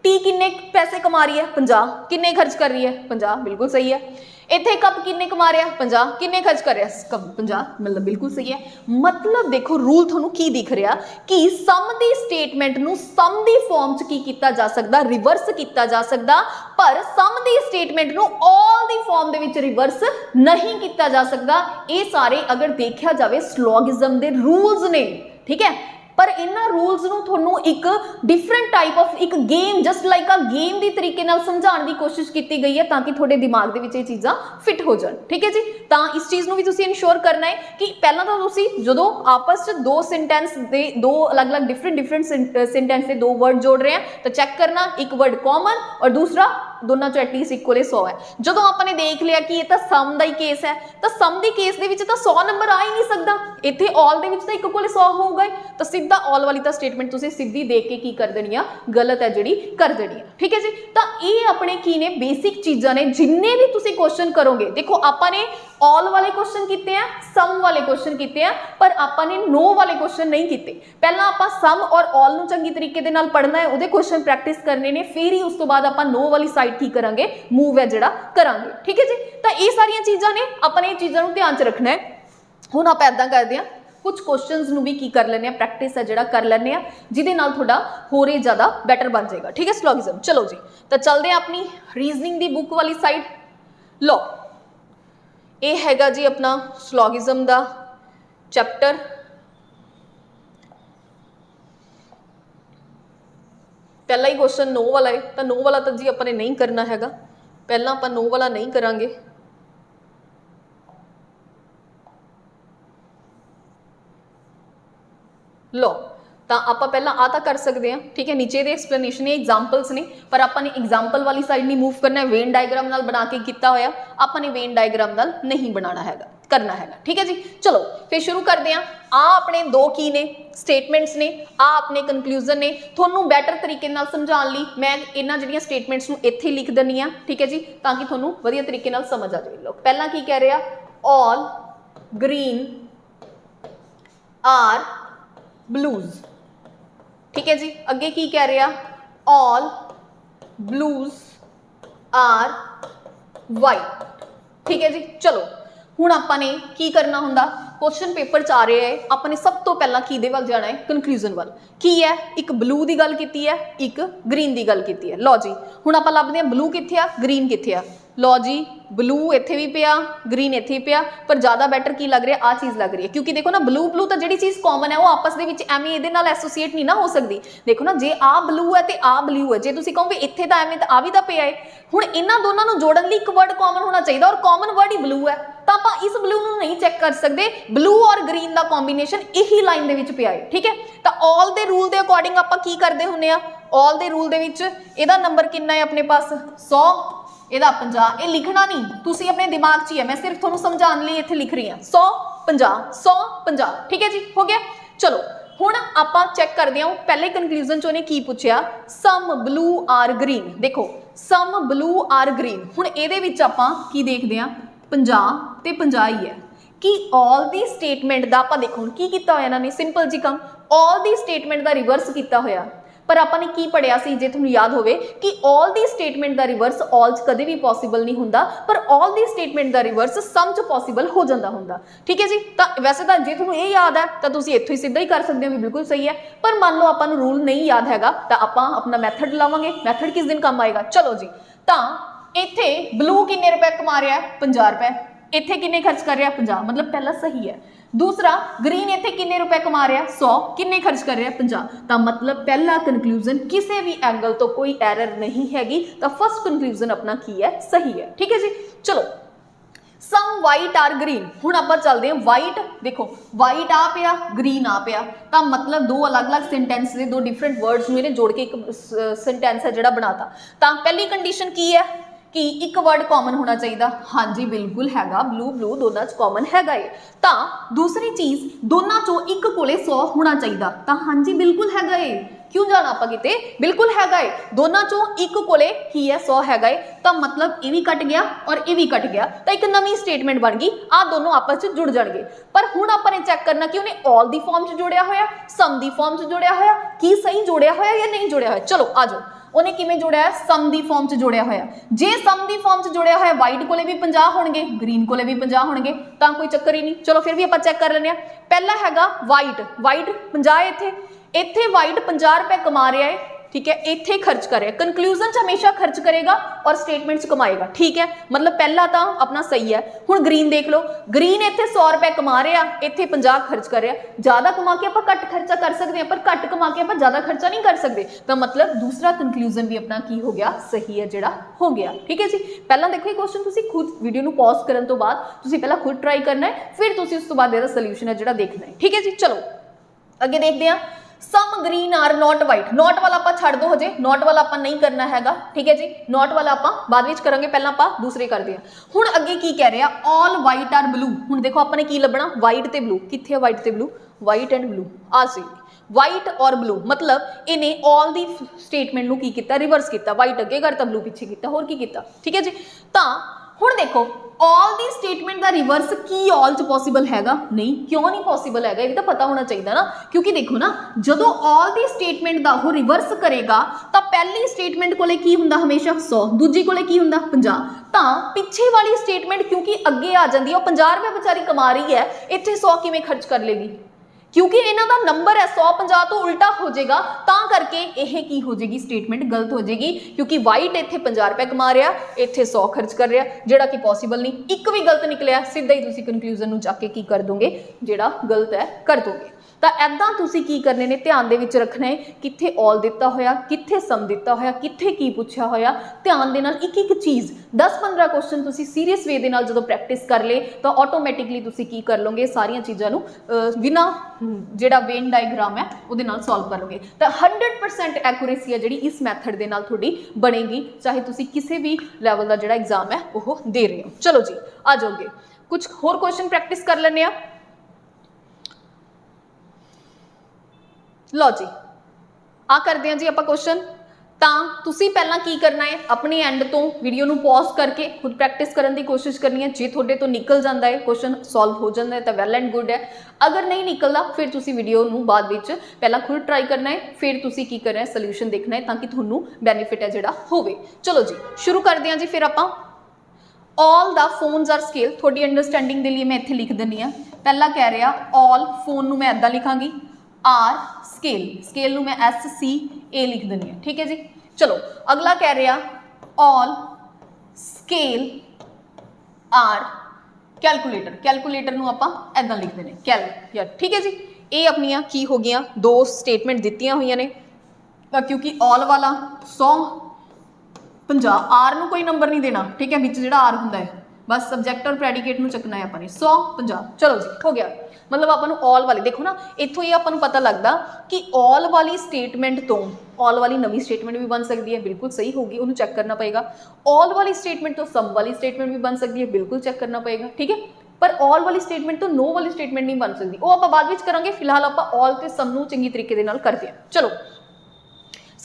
टी किन्ने पैसे कमा रही है? 50। किन्ने खर्च कर रही है? 50, बिल्कुल सही है। इत्थे कप किन्ने कमा रहा? 50। किन्ने खर्च कर रहा? कप 50, मतलब बिल्कुल सही है। मतलब देखो रूल थोनू की दिख रहा कि सम दी स्टेटमेंट नू सम दी फॉर्म च की कीता जा सकदा, रिवर्स कीता जा सकदा, पर सम दी स्टेटमेंट नू ऑल दी फॉर्म दे विच रिवर्स नहीं कीता जा सकदा। ये सारे अगर देखा जाए स्लॉगिज्म दे रूल्स ने। ठीक है, पर इन्हां रूल्स नूं तुहानूं एक डिफरेंट टाइप ऑफ एक game, just like a game दी तरीके नाल समझाउण दी कोशिश की गई है, ताकि तुहाडे दिमाग दे विच ये चीज़ां फिट हो जाण। ठीक है जी, तां इस चीज़ नूं भी तुसीं इंश्योर करना है कि पहलां तां तुसीं जदों आपस च दो सेंटेंस दे दो अलग-अलग डिफरेंट सेंटेंस दे दो वर्ड जोड़ रहे हैं, तो चैक करना एक वर्ड कॉमन और दूसरा दोनों चो एटलीस्ट इक्वल 100 है। जदों आपने देख लिया कि ये तो सम का ही केस है, तो सम के केस दे विच तो 100 नंबर आ ही नहीं सकता, इत्थे ऑल दे विच तो इक्वल 100 होगा ही, तो सीधा ऑल वाली तो स्टेटमेंट तुसीं सीधी देख के की कर देनी है, गलत है जिहड़ी कर देनी है। ठीक है जी, तो ये अपने की ने बेसिक चीज़ां ने, जिन्ने भी तुसीं क्वेश्चन करोगे। देखो आपने ऑल वाले क्वेश्चन किए हैं, सम वाले क्वेश्चन किए हैं, पर आपने नो वाले क्वेश्चन नहीं किए। पहला आप सम और ऑल नूं चंगी तरीके दे नाल पढ़ना है, उहदे क्वेश्चन प्रैक्टिस करने ने, फिर ही उस तो बाद आप नो वाली साइड की करांगे, मूव है जिहड़ा करांगे। ठीक है जी, तो ये सारियां चीज़ां ने, अपने चीज़ों को ध्यान च रखना है। हुण आप इदां करदे हां, कुछ क्वेश्चंस नूं भी की कर लैंदे हां, प्रैक्टिस है जिहड़ा कर लैंदे हां, जिहदे नाल तुहाडा होर ही ज़्यादा बैटर बन जाएगा। ठीक है स्लॉगिज्म। चलो जी, तो चलते हैं अपनी रीजनिंग दी बुक वाली साइड। लो ये हैगा जी अपना स्लॉगिज्म दा चैप्टर। पहला ही क्वेश्चन नो वाला है, तो नो वाला तो जी अपने नहीं करना हैगा, पहला आप नो वाला नहीं करांगे। लो तो आप पहला आ तो कर सकते हैं। ठीक है, नीचे दे एक्सप्लेनेशन है, एग्जाम्पल्स ने, पर आपने एग्जाम्पल वाली साइड नहीं मूव करना है, वेन डायग्राम नाल बना के किया होया, आपने वेन डायग्राम नाल नहीं बनाना हैगा, करना हैगा। ठीक है जी, चलो फिर शुरू करते हैं। आ अपने दो की ने स्टेटमेंट्स ने, आ अपने कंक्लूजन ने। थोनू बैटर तरीके नाल समझाउण लई मैं इन्हां जिहड़ियां स्टेटमेंट्स नूं इत्थे लिख दिंदी हां। ठीक है जी, ताकि थोनू वधिया तरीके नाल समझ आ जाए। लोग पहला की कह रहा, ऑल ग्रीन आर ब्लूज। ठीक है जी, अगे की कह रहा, ऑल blues are white, ठीक है जी। चलो हुण आपां ने की करना हुंदा, क्वेश्चन पेपर च आ रहे है, आपने सब तो पहला किहदे वल जाना है, कनक्लूजन वल। की है, एक ब्लू की गल की है, एक ग्रीन की गल की है। लो जी हुण आपां लभदे हां ब्लू कित्थे आ, ग्रीन कित्थे आ। लो जी ब्लू इत्थे भी पिया, ग्रीन इत्थे भी पिया, पर ज़्यादा बैटर की लग रहा, आ चीज़ लग रही है, क्योंकि देखो ना ब्लू ब्लू तो जिहड़ी चीज़ कॉमन है वो आपस दे विच एवें इहदे नाल एसोसीएट नहीं ना हो सकती। देखो ना जे आ ब्लू है तो आ ब्लू है, जे तुसीं कहो भी इत्थे तां एवें तां आ भी तां पिया है। हुण इन्हां दोनां नूं जोड़न लई एक वर्ड कॉमन होना चाहिए, और कॉमन वर्ड ही ब्लू है, तो आप इस ब्लू नूं नहीं चैक कर सकते। ब्लू और ग्रीन का कॉम्बीनेशन यही लाइन दे विच पिया है, ठीक है। तो ऑल दे रूल के अकॉर्डिंग आप की करते हुंदे आ, ऑल दे रूल दे विच इहदा नंबर कितना है अपने पास 100, इहदा 50। ये लिखना नहीं, तुसीं अपने दिमाग च ही है, मैं सिर्फ तुहानूं समझाउण लई इत्थे लिख रही हां। 100 50 100 50, ठीक है जी, हो गया। चलो हुण आपां चैक करदे हां, पहले कनक्लूजन च उहने की पुछया, सम ब्लू आर ग्रीन। देखो सम ब्लू आर ग्रीन, हुण इहदे विच आपां की देखदे हां 50 ते 50 ही है कि ऑल दी स्टेटमेंट का आपां देखो की कीता होया इन्हां ने, सिंपल जी काम, ऑल दी स्टेटमेंट का रिवर्स कीता होया। पर आपां ने की पढ़िया सी, जे तुहानूं याद होवे कि ऑल दी स्टेटमेंट का रिवर्स ऑल च कदे भी पॉसीबल नहीं हुंदा, पर ऑल दी स्टेटमेंट का रिवर्स सम च पॉसीबल हो जाता हुंदा, ठीक है जी। तो वैसे तो जे तुहानूं ये याद है तो तुसीं इत्थों ही सीधा ही कर सकते हो, भी बिल्कुल सही है। पर मान लो आपां नूं रूल नहीं याद हैगा तो आपां अपना मैथड लावांगे, मैथड किस दिन काम आएगा। चलो जी, तो इत्थे ब्लू किन्ने रुपए कमा रहा है, 50 रुपए, इत्थे किन्ने खर्च कर रहा है, 50, मतलब पहला सही है। दूसरा ग्रीन इत्थे किन्ने रुपए कमा रहा है, 100, किन्ने खर्च कर रहा है, 50, तो मतलब पहला कनक्लूजन किसी भी एंगल तो कोई एरर नहीं हैगी, तो फर्स्ट कनक्लूजन अपना की है, सही है, ठीक है जी। चलो सम वाइट आर ग्रीन, हुण आपां चलदे हैं वाइट, देखो वाइट आ पिया, ग्रीन आ पिया, तो मतलब दो अलग अलग सेंटेंस ने, दो डिफरेंट वर्ड्स ने जोड़ के एक सेंटेंस है जिहड़ा बनाता। तो पहली कंडीशन की है कि एक वर्ड कॉमन होना चाहिए, हाँ जी बिल्कुल हैगा, ब्लू ब्लू दोनों च कॉमन हैगा है। तो दूसरी चीज़ दोनों चों एक कोले 100 होना चाहिए, तो हाँ जी बिल्कुल हैगा है, क्यों जाना आप किते, बिल्कुल हैगा है। दोनों चों एक कोले की है 100 हैगा है, तो मतलब ये भी कट गया और ये भी कट गया, तो एक नवी स्टेटमेंट बन गई, आ दोनों आपस में जुड़ जाएंगे। पर हुण आपने चेक करना कि उन्हें ऑल दी फॉर्म च जोड़िया होया, सम दी फॉर्म च जोड़िया होया, की सही जोड़िया होया या नहीं जोड़िया होया। चलो आ जाओ, उन्हें किवें जोड़िया है, सम दी फॉर्म च जोड़िया होया। जे सम दी फॉर्म च जोड़िया होया, वाइट कोले भी 50 होणगे, ग्रीन कोले भी 50 होणगे, तां कोई चक्कर ही नहीं। चलो फिर भी आपां चेक कर लैंदे आ। पहला हैगा वाइट, वाइट 50 इत्थे वाइट 50 रुपए कमा रहा है, ठीक है, इत्थे खर्च कर रहा है। कंक्लूजन च हमेशा खर्च करेगा और स्टेटमेंट च कमाएगा, ठीक है, मतलब पहला तो अपना सही है। हुण ग्रीन देख लो, ग्रीन इत्थे 100 रुपए कमा रहा, इत्थे 50 खर्च कर रहा, ज़्यादा कमा के आप घट खर्चा कर सकते हैं, पर घट कमा के आप ज़्यादा खर्चा नहीं कर सकते, तो मतलब दूसरा कंक्लूजन भी अपना की हो गया, सही है जिहड़ा हो गया, ठीक है जी। पहला देखो ये क्वेश्चन तुसीं खुद वीडियो नूं पॉज करन तो बाद तुसीं पहला खुद ट्राई करना है, फिर तुसीं उस तो बाद इहदा सोल्यूशन है जिहड़ा देखना है, ठीक है जी। चलो अगे देखते हैं, some green are not white, not वाला आप छड़ दो, हजे नॉट वाला आप नहीं करना हैगा, ठीक है जी, नॉट वाला आप बाद विच करांगे, पहला आप दूसरे करते हैं। हुण अगे की कह रहे हैं, ऑल वाइट आर ब्लू। हुण देखो आपने की लभना, वाइट ते ब्लू, कित्थे है वाइट ते ब्लू, वाइट एंड ब्लू आ सी, वाइट और ब्लू, मतलब इन्हें ऑल दी स्टेटमेंट नूं की कीता, रिवर्स किया, वाइट अगे करता ब्लू पिछे किया, होर की कीता, ठीक है जी। तो हुण देखो ऑल दी स्टेटमेंट का रिवर्स की ऑल च पॉसीबल हैगा, नहीं, क्यों नहीं पॉसीबल हैगा, ये तो पता होना चाहिए ना, क्योंकि देखो ना जदों ऑल दी स्टेटमेंट का वो रिवर्स करेगा तो पहली स्टेटमेंट कोले की हुंदा हमेशा 100, दूजी कोले की हुंदा 50, तो पिछे वाली स्टेटमेंट क्योंकि अगे आ जाती है, 50 रुपए बेचारी कमा रही है, इत्थे 100 किवें खर्च कर लेगी, क्योंकि इन्हां दा नंबर है 150 तो उल्टा हो जाएगा, तां करके यह की हो जाएगी, स्टेटमेंट गलत हो जाएगी, क्योंकि वाइट इत्थे 50 रुपए कमा रहा, इत्थे 100 खर्च कर रहा, जिहड़ा कि पॉसीबल नहीं, एक भी गलत निकलिया, सीधा ही तुसीं कंक्लूजन नूं जाके की कर दोगे, जिहड़ा गलत है कर दोगे। तो ऐदां तुसीं की करने ने, ध्यान दे विच रखना है, कित्थे ऑल दिता होया, कित्थे सम दिता होया, कित्थे की पुछया होया, ध्यान दे नाल एक एक चीज़ 10-15 क्वेश्चन तुसीं सीरीयस वे दे नाल जदों प्रैक्टिस कर ले तो ऑटोमैटिकली तुसीं की कर लोगे, सारियां चीज़ां नूं बिना जिहड़ा वेन डायग्राम है उहदे नाल सॉल्व कर लोगे। तो 100% एक्यूरेसी है जिहड़ी इस मैथड दे नाल तुहाडी बनेगी, चाहे तुसीं किसी भी लैवल दा जिहड़ा एग्जाम है वो दे रहे हो। चलो जी आ जाओगे, कुछ होर क्वेश्चन प्रैक्टिस कर लैंदे आ। लो जी आ करते हैं जी आप क्वेश्चन, ਤਾਂ ਤੁਸੀਂ ਪਹਿਲਾਂ ਕੀ ਕਰਨਾ ਹੈ, ਆਪਣੇ ਐਂਡ ਤੋਂ ਵੀਡੀਓ ਨੂੰ ਪੌਜ਼ ਕਰਕੇ ਖੁਦ ਪ੍ਰੈਕਟਿਸ ਕਰਨ ਦੀ ਕੋਸ਼ਿਸ਼ ਕਰਨੀ ਹੈ। ਜੇ ਤੁਹਾਡੇ ਤੋਂ ਨਿਕਲ ਜਾਂਦਾ ਹੈ, ਕੁਐਸਚਨ ਸੋਲਵ ਹੋ ਜਾਂਦਾ ਹੈ ਤਾਂ ਵੈਲ ਐਂਡ ਗੁੱਡ ਹੈ। ਅਗਰ ਨਹੀਂ ਨਿਕਲਦਾ ਫਿਰ ਤੁਸੀਂ ਵੀਡੀਓ ਨੂੰ ਬਾਅਦ ਵਿੱਚ ਪਹਿਲਾਂ ਖੁਦ ਟਰਾਈ ਕਰਨਾ ਹੈ, ਫਿਰ ਤੁਸੀਂ ਕੀ ਕਰਨਾ ਹੈ, ਸੋਲੂਸ਼ਨ ਦੇਖਣਾ ਹੈ ਤਾਂ ਕਿ ਤੁਹਾਨੂੰ ਬੈਨੀਫਿਟ ਹੈ ਜਿਹੜਾ ਹੋਵੇ। ਚਲੋ ਜੀ ਸ਼ੁਰੂ ਕਰਦੇ ਹਾਂ ਜੀ। ਫਿਰ ਆਪਾਂ all the phones are scale, ਤੁਹਾਡੀ ਅੰਡਰਸਟੈਂਡਿੰਗ ਦੇ ਲਈ ਮੈਂ ਇੱਥੇ ਲਿਖ ਦਿੰਦੀ ਹਾਂ। ਪਹਿਲਾ ਕਹਿ ਰਿਹਾ all phone ਨੂੰ ਮੈਂ ਇੱਦਾਂ ਲਿਖਾਂਗੀ आर स्केल, स्केल ਨੂੰ मैं SCA लिख देनी है, ठीक है जी। चलो अगला कह रहा all scale are calculator, calculator ਨੂੰ ਆਪਾਂ ਐਦਾਂ ਲਿਖ ਦੇਣੇ कैल यार, ठीक है जी। ਇਹ ਆਪਣੀਆਂ ਕੀ ਹੋ ਗਈਆਂ, ਦੋ ਸਟੇਟਮੈਂਟ ਦਿੱਤੀਆਂ ਹੋਈਆਂ ਨੇ ਤਾਂ ਕਿਉਂਕਿ ऑल वाला 100 50 आर ਨੂੰ ਕੋਈ ਨੰਬਰ ਨਹੀਂ ਦੇਣਾ, ठीक है, ਵਿੱਚ ਜਿਹੜਾ आर ਹੁੰਦਾ ਹੈ बस सब्जैक्ट और प्रेडिकेट ਨੂੰ ਚੱਕਣਾ ਹੈ ਆਪਾਂ ਨੇ 100 50। चलो जी हो गया, मतलब ਆਪਾਂ ਨੂੰ ऑल वाली देखो ना, इत्थों ही ਆਪਾਂ ਨੂੰ पता लगता कि ऑल वाली स्टेटमेंट तो ऑल वाली नवी स्टेटमेंट भी बन सकती है, बिल्कुल सही होगी, उन्हें चेक करना पएगा। ऑल वाली स्टेटमेंट तो सम वाली स्टेटमेंट भी बन सकती है, बिल्कुल चेक करना पएगा, ठीक है। पर ऑल वाली स्टेटमेंट तो नो वाली स्टेटमेंट नहीं बन सकती, वो आप बाद में करांगे। फिलहाल आप ऑल ते सम नूं चंगी तरीके दे नाल करते हैं। चलो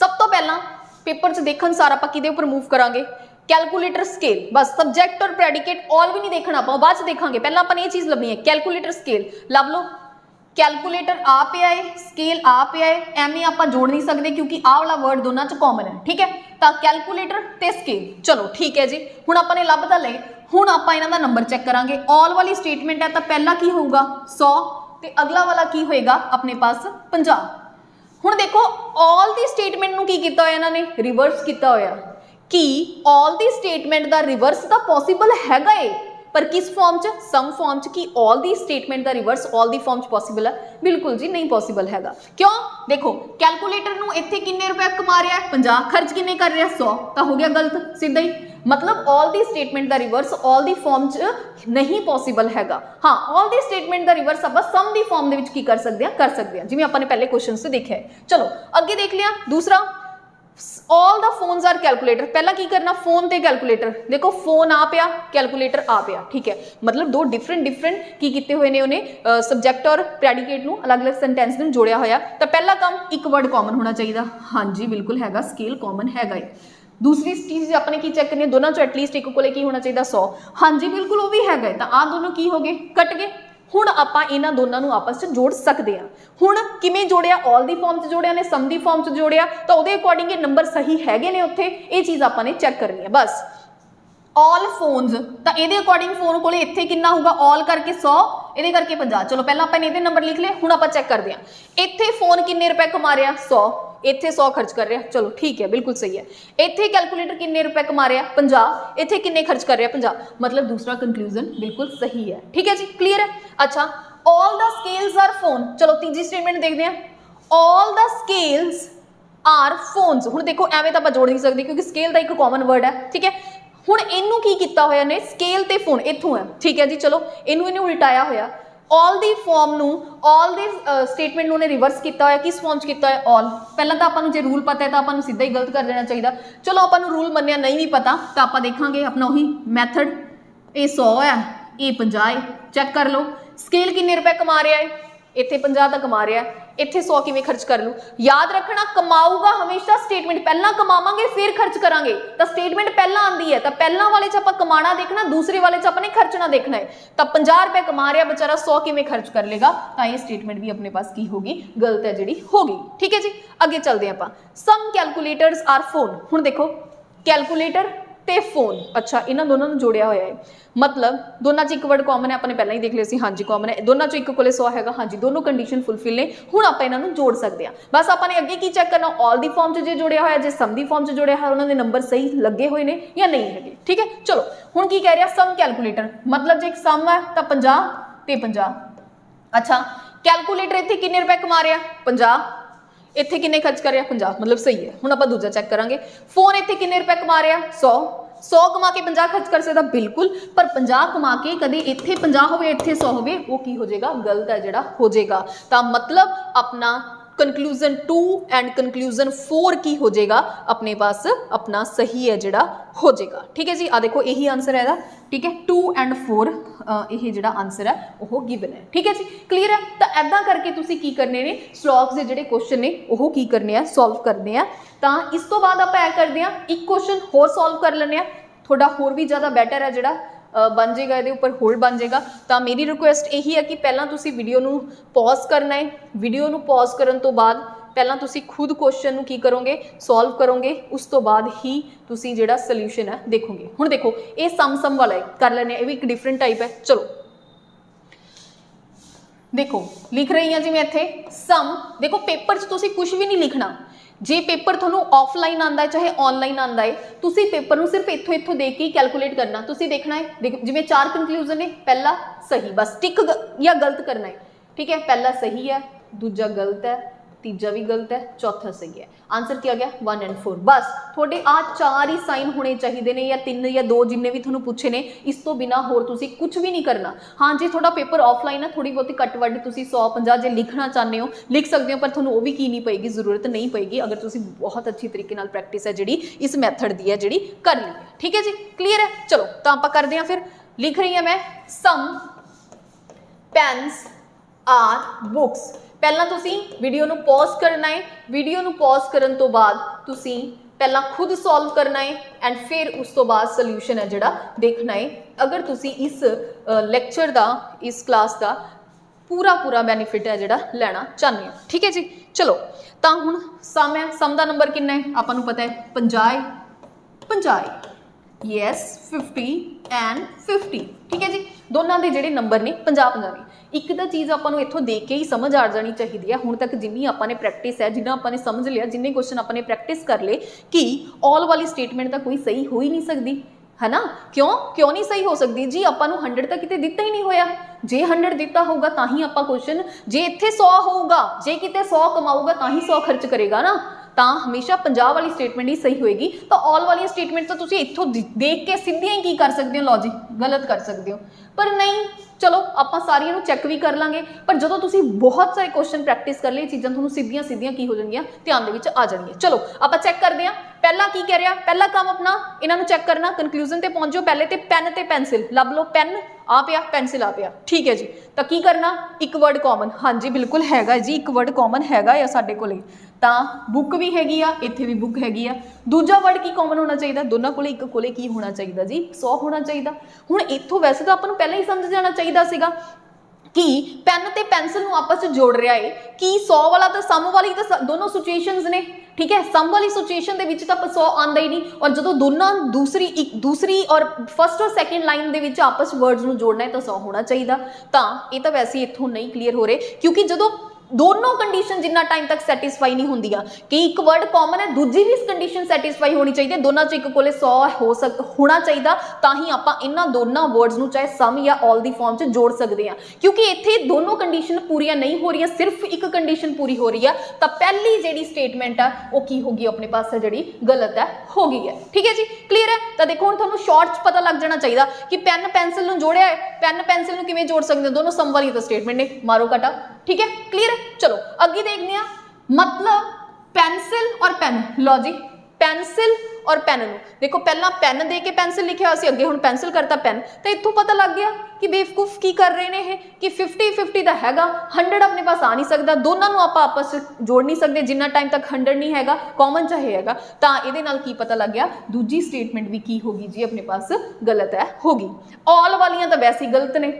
सब तो पहला पेपर च देखण सार आप किहदे उपर मूव करांगे, कैलकुलेटर स्केल। बस सब्जैक्ट और प्रेडिकेट ऑल भी नहीं देखना, आप बाद च देखांगे, पहला अपन ये चीज़ लभनी है। कैलकुलेटर स्केल लभ लो, कैलकुलेटर आ पे आए, स्केल आ पे आए, एवें आप जोड़ नहीं सकते क्योंकि आ वाला वर्ड दोनों च कॉमन है, ठीक है। तो कैलकुलेटर ते स्केल, चलो ठीक है जी। हुण आपां ने लभ तां लए, हुण आपां इन्हां दा नंबर चेक करांगे। ऑल वाली स्टेटमेंट है तो पहला की होगा 100 ते अगला वाला की होएगा अपने पास 50। हुण देखो ऑल दी स्टेटमेंट नूं की कीता होया, इन्हां ने रिवर्स कीता होया कि ऑल दी स्टेटमेंट दा रिवर्स तां पॉसिबल हैगा है, पर किस फॉर्म च, सम फॉर्म च। कि ऑल दी स्टेटमेंट दा रिवर्स ऑल दी फॉर्म च पॉसिबल है, बिल्कुल जी नहीं पॉसिबल हैगा। क्यों, देखो कैलकुलेटर नूं इत्थे किन्ने रुपए कमा रहा है 50, खर्च किन्ने कर रहा 100, तो हो गया गलत सीधा ही। मतलब ऑल दी स्टेटमेंट दा रिवर्स ऑल दी फॉर्म च नहीं पॉसिबल हैगा। हाँ ऑल दी स्टेटमेंट दा रिवर्स आप सम दी फॉर्म दे विच की कर सकते हैं, जिवें आपां ने पहले क्वेश्चन से देखा है। चलो अगे देख लिया दूसरा, all the phones are calculator. पहला की करना, फोन ते कैलकुलेटर। देखो फोन आ पिया, कैलकुलेटर आ पिया, ठीक है। मतलब दो डिफरेंट की किते हुए ने उन्हें सब्जैक्ट और प्रेडिकेट नूं अलग अलग सेंटेंस नूं जोड़िया होया। तो पहला काम एक वर्ड कॉमन होना चाहिए, हाँ जी बिल्कुल हैगा, स्केल कॉमन हैगा। दूसरी चीज़ अपने की चेक करनी, दोनों चो एटलीस्ट एक कोले की होना चाहिए 100, हाँ जी बिल्कुल वो भी हैगा। तो आ दोनों की हो गए, कट गए। हुण आपां इन्हां दोनों नूं आपस च जोड़ सकते हैं। हुण किवें जोड़िया, ऑल दी फॉर्म च जोड़िया ने, सम दी फॉर्म च जोड़िया, तो उहदे अकॉर्डिंग ये नंबर सही हैगे ने उत्थे, ये चीज़ आपां ने चेक करनी है। बस ऑल फोन्स, तो ये अकॉर्डिंग फोन को इत्थे कितना होगा, ऑल करके 100, ये करके 50। चलो पहला अपन ये नंबर लिख ले, हुण आपां चेक करते हैं। इत्थे फोन किन्ने रुपए कमा रहा 100, इत्थे 100 खर्च कर रहा, चलो ठीक है बिल्कुल सही है। इत्थे कैलकुलेटर किन्ने रुपए कमा रहा 50, इत्थे किन्ने खर्च कर रहा 50, मतलब दूसरा कंक्लूजन बिल्कुल सही है, ठीक है जी, क्लियर है। अच्छा all the scales are phone, चलो तीसरी स्टेटमेंट देखते हैं। All the scales are phones, हुण देखो एवें तो आप जोड़ नहीं सकते क्योंकि स्केल का एक कॉमन वर्ड है, ठीक है। हुण इनू की कीता होया ने, स्केल ते फोन इत्थों है, ठीक है जी। चलो इनू इन्हें उल्टाया होया, ऑल दी फॉर्म नू, ऑल दी स्टेटमेंट नूं ने रिवर्स किया होया, किस फॉर्म च किया है, ऑल। पहला तो आपां नूं जे रूल पता है तो आपां नूं सीधा ही गलत कर देना चाहिए। चलो आपां नूं रूल मन्निया नहीं भी पता तो आपां देखांगे अपना वही मैथड। ये 100 है, ये 50 है, चेक कर लो। स्केल किन्ने रुपए कमा रहा है, इत्थे 50 तक कमा रहा है, इत्थे 100 किवें खर्च कर लूँ। याद रखना कमाऊगा हमेशा स्टेटमेंट पहला कमावांगे फिर खर्च करांगे, तो स्टेटमेंट पहला आंदी है तो पहला वाले च आपां कमाना देखना, दूसरे वाले च अपने खर्चना देखना है। तो 50 रुपए कमा रहा बेचारा 100 किवें खर्च कर लेगा, तो ये स्टेटमेंट भी अपने पास की होगी, गलत है जी होगी, ठीक है जी। अगे चलते हैं आपां। सम कैलकुलेटर्स आर फोन, हुण देखो कैलकुलेटर ते फोन, अच्छा इन्हां दोनों नूं जोड़िया होया है, मतलब दोनों च एक वर्ड कॉमन है, अपने पहला ही देख लिया सी, हाँ जी कॉमन है। दोनों च एक कोले 100 हैगा, हाँ जी दोनों कंडीशन फुलफिल ने। हुण आपां इन्हां नूं जोड़ सकते हैं। बस आपां ने अगे की चेक करना, ऑल दी फॉर्म च जे जोड़िया होया, जे सम दी फॉर्म च जोड़िया है, उन्हां दे नंबर सही लगे हुए ने या नहीं है, ठीक है। चलो हुण की कह रहा सम कैलकुलेटर, मतलब जे एक सम है तो 50 ते 50। अच्छा कैलकुलेटर इत्थे किन्ने रुपए कमा रहा 50, इत्थे किन्ने खर्च कर रहा 50, मतलब सही है। हुण आपां दूजा चेक करांगे, फोन इत्थे किन्ने रुपए कमा रहा 100 कमा के 50 खर्च कर सकता, बिल्कुल। पर 50 कमा के कदे इत्थे 50 होवे इत्थे 100 होवे, वो की हो जाएगा, गलत है जिहड़ा हो जाएगा। तो मतलब अपना कंक्लूजन 2 एंड कंक्लूजन 4 की हो जाएगा अपने पास अपना सही है जिहड़ा हो जाएगा। ठीक है जी, आ देखो यही आंसर है, ठीक है 2 एंड 4 यह जिहड़ा आंसर है वह गिवन है। ठीक है जी, क्लीयर है। तो ऐदा करके तुसी की करने ने स्लॉग्स के जिहड़े क्वेश्चन ने वह की करने हैं, सॉल्व करने हैं। तो इस तो बाद आप करते हैं एक क्वेश्चन होर सॉल्व कर लेने, थोड़ा होर भी ज़्यादा बैटर है जिहड़ा बन जाएगा, ये उपर होल्ड बन जाएगा। तो मेरी रिक्वेस्ट यही है कि पहला तुसी वीडियो नू पॉज करना है, वीडियो नू पॉज करन तो बाद पहला तुसी खुद क्वेश्चन नू की करोगे सॉल्व करोगे, उस तो बाद ही तुसी जिहड़ा सोल्यूशन है देखोगे। हुण देखो ये सम वाला है, कर लेने, ये भी एक डिफरेंट टाइप है। चलो देखो लिख रही हैं जी मैं इत्थे सम। देखो पेपर च तुसी कुछ भी नहीं लिखना, जे पेपर थोनों ऑफलाइन आता है चाहे ऑनलाइन आता है, तुसी पेपर नूं सिर्फ इत्थों इत्थों देख के कैलकुलेट करना। तुसी देखना है, देखो जिवें 4 कंक्लूजन है, पहला सही बस टिक या गलत करना है। ठीक है, पहला सही है, दूजा गलत है, तीजा भी गलत है, चौथा सही है। आंसर क्या गया 1 एंड 4। बस थोड़े आ 4 ही साइन होने चाहिए ने, या 3 या 2 जिन्ने भी थोनों पूछे ने, इस तो बिना होर तुसी कुछ भी नहीं करना। हाँ जी, थोड़ा पेपर ऑफलाइन है, थोड़ी बहुत कट वट तुसी 100-50 जे लिखना चाहते हो लिख सकते हो, पर थोनों वो भी की नहीं पेगी, जरूरत नहीं पेगी अगर तुसी बहुत अच्छी तरीके नाल प्रैक्टिस है जिहड़ी इस मैथड दी है जिहड़ी कर ली है। ठीक है जी, क्लीयर है। चलो तो आप करते हैं, फिर लिख रही हैं मैं सम पेन्स आर बुक्स। पहला तुसी वीडियो नू पॉज करना है, वीडियो नू पॉज करन तो बाद तुसी पहला खुद सॉल्व करना है एंड फिर उस तो बाद सोल्यूशन है जिहड़ा देखना है। अगर तुसी इस लैक्चर दा, इस क्लास का पूरा बेनीफिट है जिहड़ा लेना चाहते हो। ठीक है जी, चलो तो हुण सम है, सम दा नंबर कितना है आपां नू पता है 50 यस 50 एंड 50। ठीक है जी, दोनों के जिहड़े नंबर ने 50 ने। एक तो चीज़ आपां इत्थों देख के ही समझ आ जानी चाहिए है। हुण तक जिन्नी आपां प्रैक्टिस है, जिन्ना आपां समझ लिया, जिन्ने क्वेश्चन आपां प्रैक्टिस कर ले कि ऑल वाली स्टेटमेंट तो कोई सही हो ही नहीं सकती है ना। क्यों नहीं सही हो सकती जी, आपां 100 तो किते दिता ही नहीं होया। जे 100 दिता होगा तो ही आपां क्वेश्चन, जे इत्थे 100 होगा, जे किते 100 कमाऊगा तो ही 100 खर्च करेगा ना, तो हमेशा 50 वाली स्टेटमेंट ही सही होएगी। तो ऑल वाली स्टेटमेंट तो तुसीं इत्थों देख के सीधियां ही की कर सकते हो, लॉजिक गलत कर सकते हो, पर नहीं चलो आपां सारियां नूं चैक भी कर लांगे। पर जदों तुसीं बहुत सारे क्वेश्चन प्रैक्टिस कर लिए, चीज़ां तुहानूं सीधियां की हो जाएंगियां, ध्यान दे विच आ जाएंगियां। चलो आपां चैक करते हैं, पहला की कह रहा, पहला काम अपना इन्हां नूं चैक करना, कंक्लूजन ते पहुंच जाओ। पहले तो पेन ते पेंसिल लभ लो, पेन आ पिया पेंसिल आ पिया। ठीक है जी, तो की करना, एक वर्ड कॉमन, हाँ जी बिल्कुल हैगा जी, एक वर्ड कॉमन हैगा या साडे कोले, तो बुक भी हैगी आ, इत्थे भी बुक हैगी आ। दूजा वर्ड की कॉमन होना चाहिए, दोनों कोले एक कोले की होना चाहिए जी 100 होना चाहिए। हुण इत्थों वैसे तो आपां नूं पहले ही समझ जाना चाहिए सीगा कि पेन ते पेंसिल नूं आपस में जोड़ रहा है कि 100 वाला तो सम वाली तो दोनों सिचुएशनस ने। ठीक है, सम वाली सिचुएशन के विच तो 100 आंदा ही नहीं, और जो दोनों दूसरी और फर्स्ट और सैकेंड लाइन के विच आपस वर्ड्स नूं जोड़ना है तो 100 होना चाहिए। तो ये तो वैसे इत्थों नहीं क्लीयर हो रहे, क्योंकि जो दोनों कंडीशन जिन्ना टाइम तक सैटिस्फाई नहीं होंदियां कि एक वर्ड कॉमन है, दूजी भी कंडीशन सैटिस्फाई होनी चाहिए, दोनों च एक कोले 100 होना चाहिए, तो ही आपां इन्हां दोनों वर्ड्स नूं चाहे सम या ऑल दी फॉर्म च जोड़ सकते हैं। क्योंकि इत्थे दोनों कंडीशन पूरियां नहीं हो रही, सिर्फ एक कंडीशन पूरी हो रही है, तो पहली जिहड़ी स्टेटमेंट है वो की होगी अपने पास है जिहड़ी गलत है हो गई है। ठीक है जी, क्लीयर है। तो देखो हुण तुहानूं शॉर्ट पता लग जाना चाहिए कि पेन पेंसिल नूं जोड़िया है, पेन पेंसिल नूं किवें जोड़ सकते हो, दोनों सम वाली तो स्टेटमेंट ने, मारो काटा। ठीक है, क्लीयर है। चलो अगे देखते हैं, मतलब पेंसिल और पेन, लो जी पेंसिल और पेन नूं देखो, पहला पेन दे के पेंसिल लिखा हुआ सी, अगे हुण पेंसिल करता पेन, तो इत्थों पता लग गया कि बेवकूफ की कर रहे हैं कि 50-50 का हैगा, 100 अपने पास आ नहीं सकता, दोनों नूं आपां आपस जोड़ नहीं सकते जिन्ना टाइम तक 100 नहीं हैगा, कॉमन चाहे हैगा। तो इहदे नाल की पता लग गया, दूजी स्टेटमेंट भी की होगी जी अपने पास गलत है होगी। ऑल वालियां तो वैसे ही गलत ने,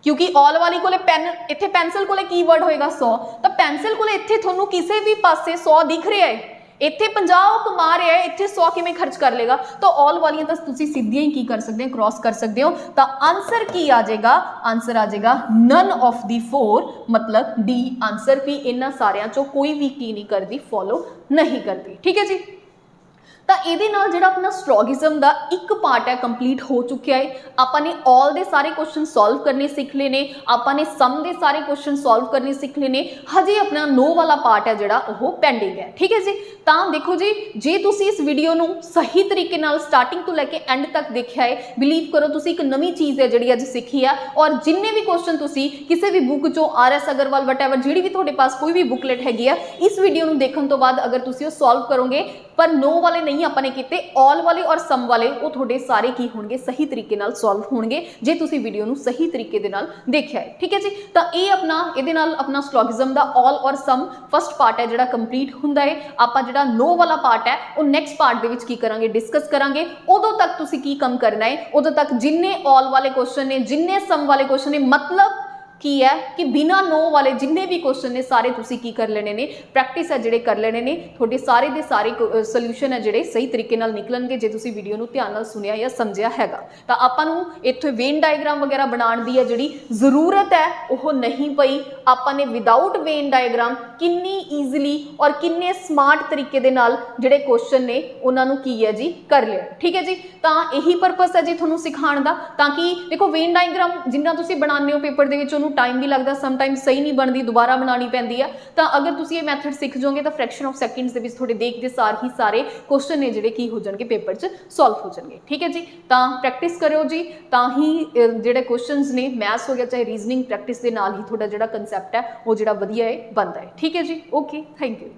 क्योंकि ऑल वाली कोले पेन, इत्थे पेंसिल कोले की वर्ड होएगा 100, तो पेंसिल कोले इत्थे थोनों किसी भी पासे 100 दिख रहा है, इत्थे 50 कमा रहा है, इत्थे 100 किवें खर्च कर लेगा। तो ऑल वालियां तो तुसीं सीधियां ही की कर सकते हो, क्रॉस कर सकते हो। तो आंसर की आ जाएगा, आंसर आ जाएगा नन ऑफ दी 4, मतलब डी आंसर भी इन्हां सारियां चों कोई भी की नहीं करती, फॉलो नहीं करती। ठीक है जी, ਤਾਂ ਇਹਦੇ ਨਾਲ ਜਿਹੜਾ ਆਪਣਾ ਸਲੌਗਿਜ਼ਮ ਦਾ ਇੱਕ ਪਾर्ट है ਕੰਪਲੀਟ ਹੋ ਚੁੱਕਿਆ ਹੈ। ਆਪਾਂ ਨੇ ਆਲ ਦੇ ਸਾਰੇ ਕੁਐਸਚਨ ਸੋਲਵ ਕਰਨੇ ਸਿੱਖ ਲਏ ਨੇ, ਆਪਾਂ ਨੇ ਸਮ ਦੇ ਸਾਰੇ ਕੁਐਸਚਨ ਸੋਲਵ ਕਰਨੇ ਸਿੱਖ ਲਏ ਨੇ। ਹਜੇ ਆਪਣਾ नो वाला पार्ट है ਜਿਹੜਾ ਉਹ ਪੈਂਡਿੰਗ ਹੈ। ਠੀਕ ਹੈ ਜੀ। ਤਾਂ ਦੇਖੋ ਜੀ, ਜੇ ਤੁਸੀਂ ਇਸ ਵੀਡੀਓ ਨੂੰ ਸਹੀ ਤਰੀਕੇ ਨਾਲ ਸਟਾਰਟਿੰਗ ਤੋਂ ਲੈ ਕੇ ਐਂਡ ਤੱਕ ਦੇਖਿਆ ਹੈ, ਬਿਲੀਵ ਕਰੋ ਤੁਸੀਂ ਇੱਕ ਨਵੀਂ ਚੀਜ਼ ਹੈ ਜਿਹੜੀ ਅੱਜ ਸਿੱਖੀ ਆ। ਔਰ ਜਿੰਨੇ ਵੀ ਕੁਐਸਚਨ ਤੁਸੀਂ ਕਿਸੇ ਵੀ ਬੁੱਕ ਚੋਂ RS ਅਗਰਵਾਲ ਵਟਐਵਰ ਜਿਹੜੀ ਵੀ ਤੁਹਾਡੇ ਪਾਸ ਕੋਈ ਵੀ ਬੁਕਲੇਟ ਹੈਗੀ ਆ, ਇਸ ਵੀਡੀਓ ਨੂੰ ਦੇਖਣ ਤੋਂ ਬਾਅਦ ਅਗਰ ਤੁਸੀਂ ਉਹ ਸੋਲਵ ਕਰੋਗੇ, पर नो वाले नहीं आपने किते, ऑल वाले और सम वाले वो थोड़े सारे की होंगे सही तरीके नाल सॉल्व होंगे जे तुसी वीडियो नु सही तरीके दे नाल देखिया है। ठीक है जी। तो ये अपना इहदे नाल अपना स्लॉगिज्म दा ऑल और सम फर्स्ट पार्ट है जिहड़ा कंप्लीट हुंदा है। आपां जिहड़ा नो वाला पार्ट है वो नैक्सट पार्ट दे विच की करांगे, डिस्कस करांगे। उदों तक तुसी की काम करना है, उदों तक जिन्ने ऑल वाले क्वेश्चन ने, जिन्ने सम वाले क्वेश्चन ने, मतलब की है कि बिना नो वाले जिन्ने भी क्वेश्चन ने सारे तुसी की कर लेने ने, प्रैक्टिस है जिहड़े कर लेने ने, थोड़े सारे दे सारे सोल्यूशन है जिहड़े सही तरीके नाल निकलणगे जे तुसी वीडियो नू ध्यान नाल सुनिया या समझिया हैगा। तां आपां नू इत्थे वेन डायग्राम वगैरह बनाउण दी है जिहड़ी जरूरत है ओह नहीं पई। आपां ने विदाउट वेन डायग्राम किन्नी ईजिली और किन्ने स्मार्ट तरीके दे नाल जिहड़े क्वेश्चन ने उन्हां नू की है जी कर लिया। ठीक है जी। तां यही परपस है जी तुहानू सिखाउण दा, ताकि देखो वेन डायग्राम जिन्ना तुसी बनाने हो पेपर दे विच टाइम भी लगता, समटाइम्स सही नहीं बनती, दोबारा बनानी पैंदी है। तो अगर तुसी ये मैथड सीख जाओगे तो फ्रैक्शन ऑफ सैकेंड्स दे विच थोड़े देखते सार ही सारे क्वेश्चन ने जिहड़े की हो जाएंगे पेपर च सॉल्व हो जाएंगे। ठीक है जी। तो प्रैक्टिस करो जी, तां ही जिहड़े क्वेश्चंस ने मैथ्स हो गया चाहे रीजनिंग, प्रैक्टिस के नाल ही थोड़ा जिहड़ा कंसैप्ट है वो जिहड़ा वधिया है बनता है। ठीक है जी। Okay, thank you.